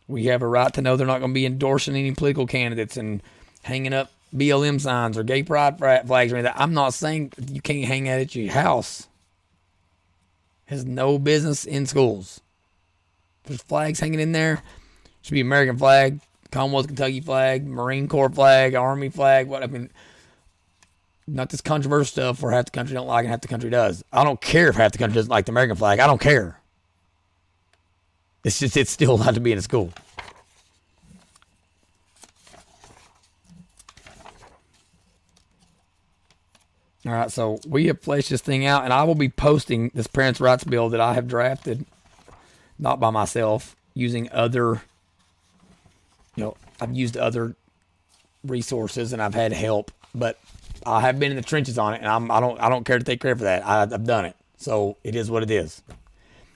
We have a right to know they're not going to be endorsing any political candidates and hanging up BLM signs or gay pride flags or anything. I'm not saying you can't hang that at your house. It has no business in schools. If there's flags hanging in there, it should be American flag, Commonwealth Kentucky flag, Marine Corps flag, Army flag. Not this controversial stuff where half the country don't like and half the country does. I don't care if half the country doesn't like the American flag. I don't care. It's still allowed to be in a school. All right, so we have fleshed this thing out, and I will be posting this parents' rights bill that I have drafted, not by myself, using other, I've used other resources and I've had help, but I have been in the trenches on it, and I don't care to take credit for that. I've done it, so it is what it is.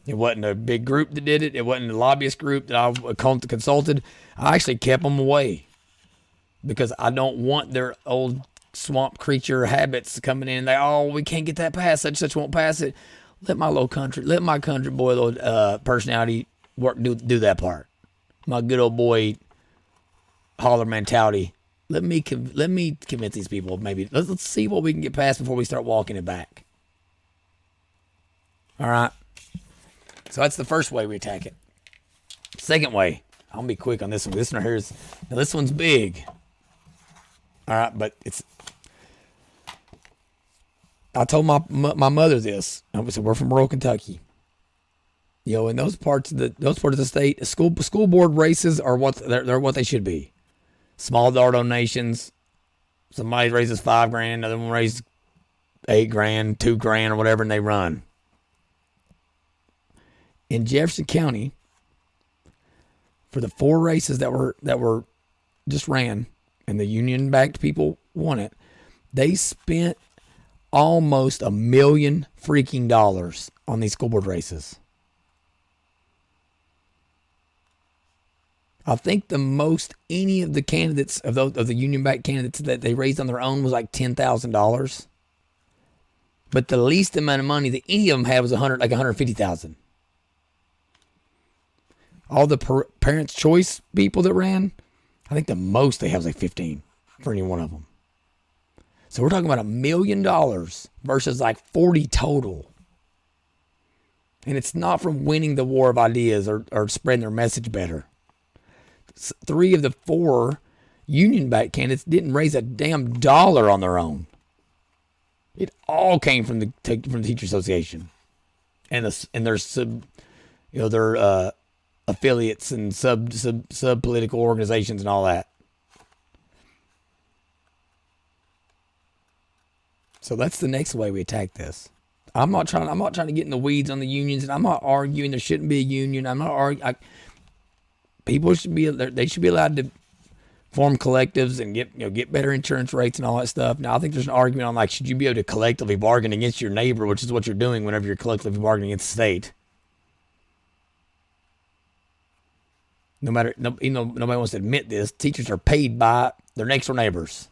It wasn't a big group that did it. It wasn't a lobbyist group that I consulted. I actually kept them away because I don't want their old swamp creature habits coming in. We can't get that passed. Such won't pass it. Let my country boy little personality do that part. My good old boy holler mentality. Let me convince these people. Maybe let's see what we can get past before we start walking it back. All right. So that's the first way we attack it. Second way, I'm gonna be quick on this one. This one here is now this one's big. All right, but it's. I told my mother this. I said we're from rural Kentucky. You know, in those parts of the state, school board races are what they're what they should be. Small dollar donations. Somebody raises $5,000, another one raises $8,000, $2,000, or whatever, and they run. In Jefferson County, for the 4 races that were just ran, and the union-backed people won it, they spent almost $1 million freaking dollars on these school board races. I think the most any of the candidates of the union-backed candidates that they raised on their own was like $10,000. But the least amount of money that any of them had was $150,000. All the Parents' Choice people that ran, I think the most they have was like 15 for any one of them. So we're talking about $1 million versus like 40 total. And it's not from winning the war of ideas or spreading their message better. 3 of the 4 union-backed candidates didn't raise a damn dollar on their own. It all came from the Teacher Association and their their affiliates and sub political organizations and all that. So that's the next way we attack this. I'm not trying to get in the weeds on the unions, and I'm not arguing there shouldn't be a union. I'm not arguing. People should be allowed to form collectives and get better insurance rates and all that stuff. Now I think there's an argument on like should you be able to collectively bargain against your neighbor, which is what you're doing whenever you're collectively bargaining against the state. Nobody wants to admit this. Teachers are paid by their next door neighbors.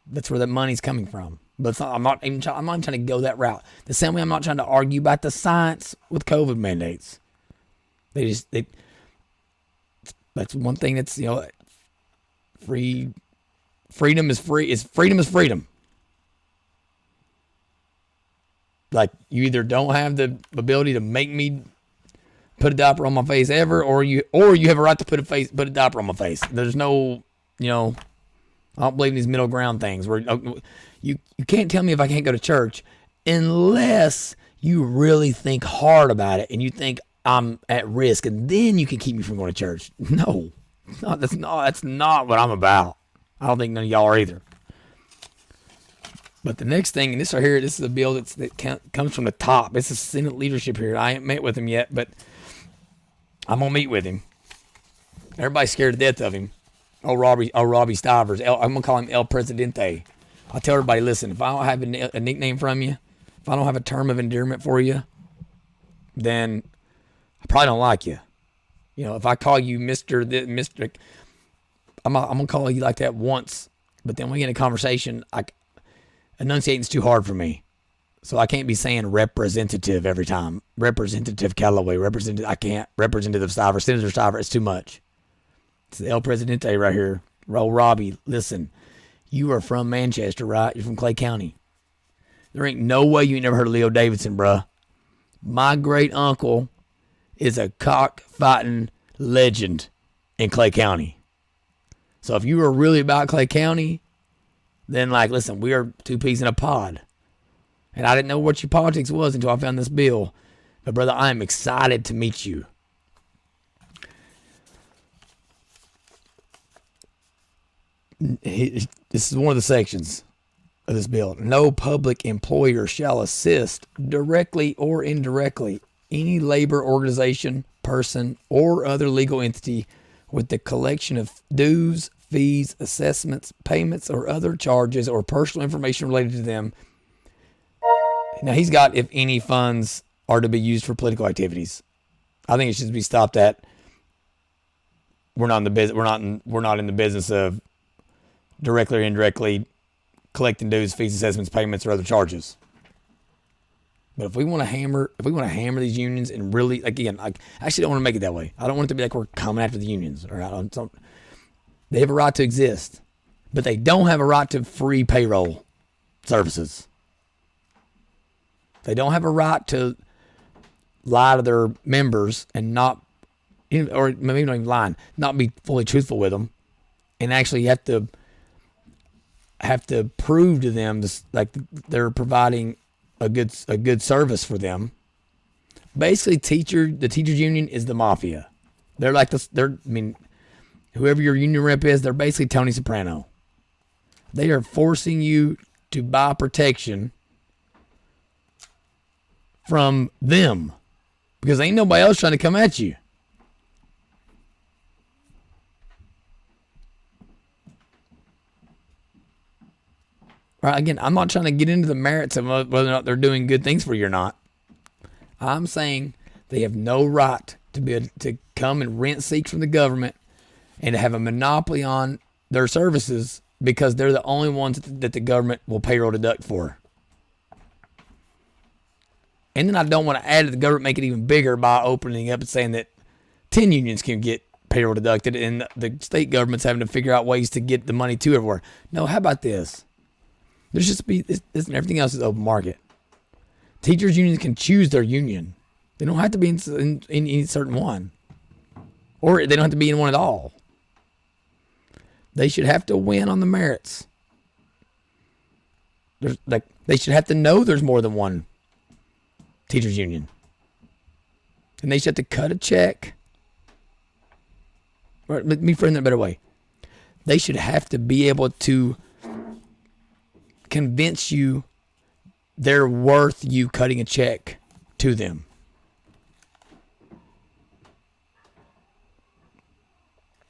That's where that money's coming from. But I'm not even trying to go that route. The same way I'm not trying to argue about the science with COVID mandates. That's one thing that's, freedom is freedom. Like you either don't have the ability to make me put a diaper on my face ever, or you have a right to put a diaper on my face. There's no, I don't believe in these middle ground things where you can't tell me if I can't go to church unless you really think hard about it and you think I'm at risk, and then you can keep me from going to church. No, that's not what I'm about. I don't think none of y'all are either. But the next thing, and this right here, this is a bill that comes from the top. It's the Senate leadership here. I ain't met with him yet, but I'm gonna meet with him. Everybody's scared to death of him. Robbie Stivers. I'm gonna call him El Presidente. I tell everybody, listen, if I don't have a nickname from you, if I don't have a term of endearment for you, then I probably don't like you. If I call you Mr. I'm gonna call you like that once, but then we get in a conversation. Enunciating's too hard for me, so I can't be saying representative every time. Representative Callaway, I can't. Representative Stiver, Senator Stiver, it's too much. It's the El Presidente right here. Robbie, listen, you are from Manchester, right? You're from Clay County. There ain't no way you never heard of Leo Davidson, bruh. My great uncle is a cockfighting legend in Clay County. So if you were really about Clay County, then listen, we are 2 peas in a pod. And I didn't know what your politics was until I found this bill. But brother, I am excited to meet you. This is one of the sections of this bill. No public employer shall assist directly or indirectly any labor organization, person, or other legal entity with the collection of dues, fees, assessments, payments, or other charges or personal information related to them. Now he's got if any funds are to be used for political activities. I think it should be stopped at we're not in the business of directly or indirectly collecting dues, fees, assessments, payments, or other charges. But if we want to hammer these unions and really, again, I actually don't want to make it that way. I don't want it to be like we're coming after the unions. They have a right to exist, but they don't have a right to free payroll services. They don't have a right to lie to their members and not or maybe not even lying, not be fully truthful with them, and actually have to prove to them this, like they're providing a good service for them. Basically, the teachers union is the mafia. They're like this. Whoever your union rep is, they're basically Tony Soprano. They are forcing you to buy protection from them because ain't nobody else trying to come at you. Right, again, I'm not trying to get into the merits of whether or not they're doing good things for you or not. I'm saying they have no right to be able to come and rent seek from the government and to have a monopoly on their services because they're the only ones that the government will payroll deduct for. And then I don't want to add to the government, make it even bigger by opening up and saying that 10 unions can get payroll deducted and the state government's having to figure out ways to get the money to everywhere. No, how about this? There's just this and everything else is open market. Teachers unions can choose their union. They don't have to be in any certain one. Or they don't have to be in one at all. They should have to win on the merits. They should have to know there's more than one teachers union. And they should have to cut a check. Or let me frame that a better way. They should have to be able to convince you they're worth you cutting a check to them.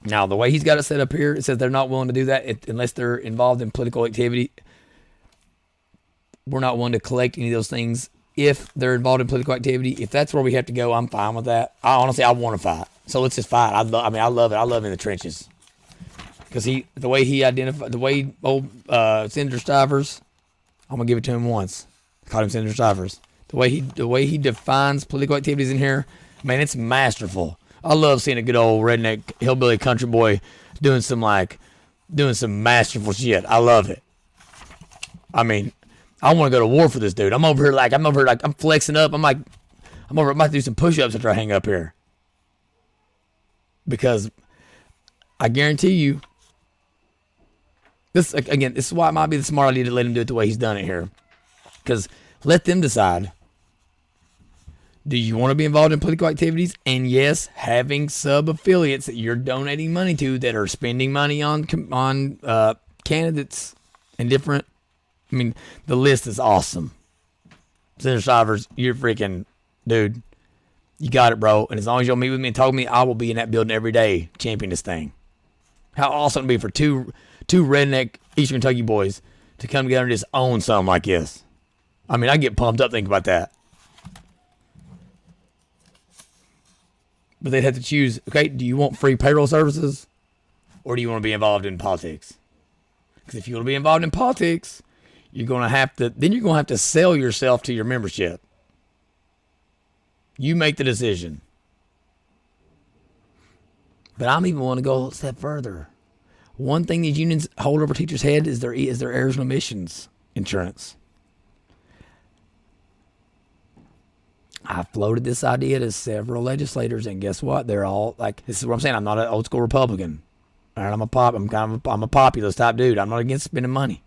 Now, the way he's got it set up here, it says they're not willing to do that unless they're involved in political activity. We're not willing to collect any of those things if they're involved in political activity. If that's where we have to go, I'm fine with that. I want to fight. So let's just fight. I love it. I love in the trenches. Because the way old Senator Stivers, I'm gonna give it to him once. I called him Senator Stivers. The way he defines political activities in here, man, it's masterful. I love seeing a good old redneck hillbilly country boy doing some masterful shit. I love it. I mean, I want to go to war for this dude. I'm over here like I'm flexing up. I'm about to do some push-ups after I hang up here. Because I guarantee you, this is why it might be the smart idea to let him do it the way he's done it here. Because let them decide. Do you want to be involved in political activities? And yes, having sub-affiliates that you're donating money to that are spending money on candidates and different. I mean, the list is awesome. Senator Stivers, you're freaking dude. You got it, bro. And as long as you'll meet with me and talk to me, I will be in that building every day championing this thing. How awesome it'd be for two redneck Eastern Kentucky boys to come together and just own something like this. I mean, I get pumped up thinking about that. But they'd have to choose, okay, do you want free payroll services or do you want to be involved in politics? Because if you want to be involved in politics, you're going to have to sell yourself to your membership. You make the decision. But I'm even willing to go a step further. One thing these unions hold over teachers' head is their errors and omissions insurance. I floated this idea to several legislators, and guess what? They're all like, this is what I'm saying. I'm not an old school Republican. All right, I'm a populist type dude. I'm not against spending money.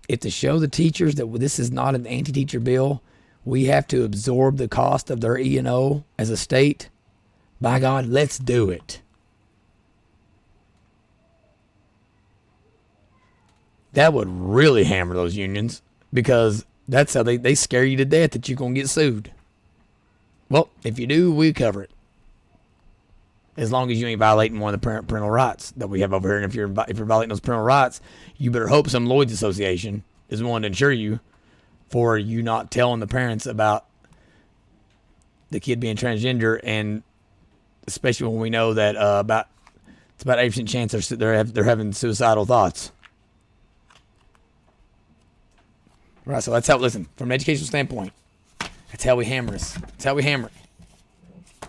If to show the teachers that this is not an anti-teacher bill, we have to absorb the cost of their E&O as a state, by God, let's do it. That would really hammer those unions because that's how they scare you to death that you're going to get sued. Well, if you do, we cover it. As long as you ain't violating one of the parental rights that we have over here. And if you're violating those parental rights, you better hope some Lloyd's Association is willing to insure you for you not telling the parents about the kid being transgender, and especially when we know that it's about 80% chance they're having suicidal thoughts. Right, so that's how, listen, from an educational standpoint, that's how we hammer this. That's how we hammer it.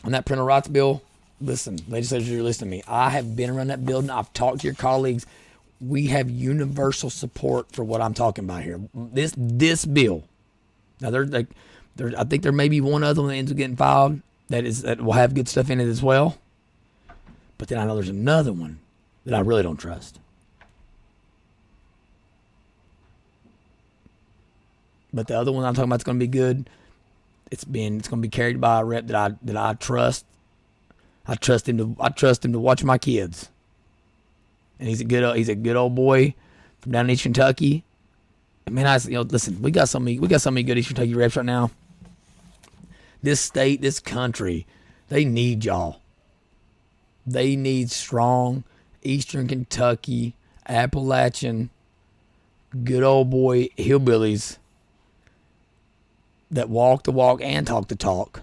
On that parental rights bill, listen, legislators, you're listening to me. I have been around that building. I've talked to your colleagues. We have universal support for what I'm talking about here. This bill. Now, they're like, I think there may be one other one that ends up getting filed that will have good stuff in it as well. But then I know there's another one that I really don't trust. But the other one I'm talking about is going to be good. It's going to be carried by a rep that I trust. I trust him to watch my kids. And he's a good old boy from down in East Kentucky. And man, listen, we got so many good East Kentucky reps right now. This state, this country, they need y'all. They need strong Eastern Kentucky, Appalachian, good old boy hillbillies that walk the walk and talk the talk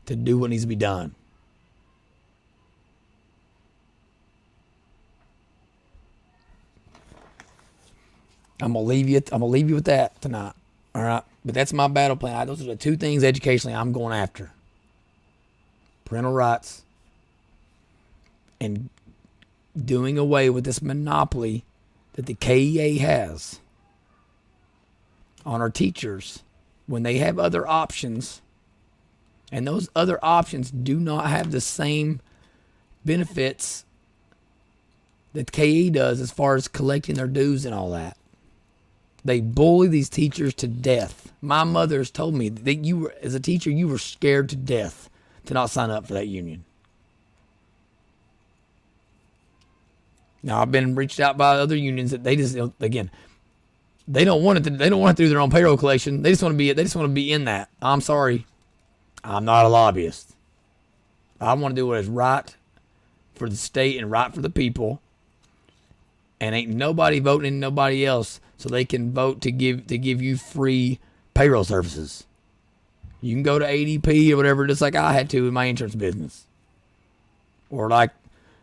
to do what needs to be done. I'm gonna leave you with that tonight. All right, but that's my battle plan. Those are the two things educationally I'm going after: parental rights and doing away with this monopoly that the KEA has on our teachers when they have other options, and those other options do not have the same benefits that KE does as far as collecting their dues and all that. They bully these teachers to death. My mother's told me that as a teacher, you were scared to death to not sign up for that union. Now, I've been reached out by other unions that they just, again, they don't want it. They don't want it through their own payroll collection. They just want to be in that. I'm sorry, I'm not a lobbyist. I want to do what is right for the state and right for the people. And ain't nobody voting in nobody else so they can vote to give you free payroll services. You can go to ADP or whatever, just like I had to in my insurance business, or like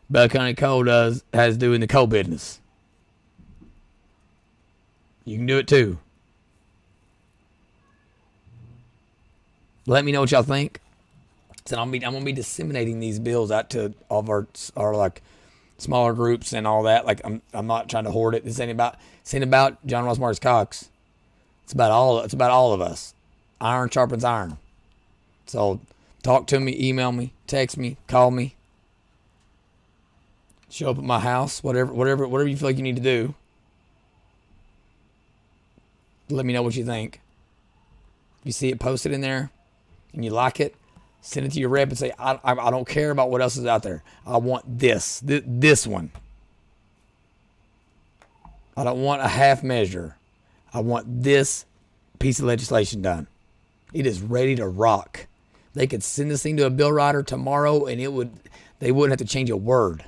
Bell County Coal has to do in the coal business. You can do it too. Let me know what y'all think. So I'm gonna be disseminating these bills out to all of our like smaller groups and all that. Like I'm not trying to hoard it. This ain't about John Ross Marcus Cox. It's about all of us. Iron sharpens iron. So talk to me, email me, text me, call me. Show up at my house, whatever you feel like you need to do. Let me know what you think. If you see it posted in there and you like it, send it to your rep and say, I don't care about what else is out there. I want this one. I don't want a half measure. I want this piece of legislation done. It is ready to rock. They could send this thing to a bill writer tomorrow and they wouldn't have to change a word.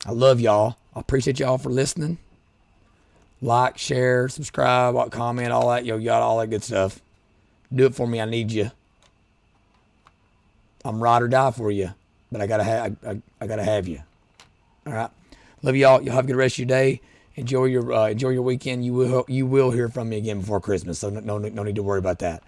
I love y'all. I appreciate y'all for listening. Like, share, subscribe, comment, all that. Yo, got all that good stuff. Do it for me. I need you. I'm ride or die for you, but I gotta have you. All right. Love y'all. Y'all have a good rest of your day. Enjoy your weekend. You will hear from me again before Christmas, so no need to worry about that.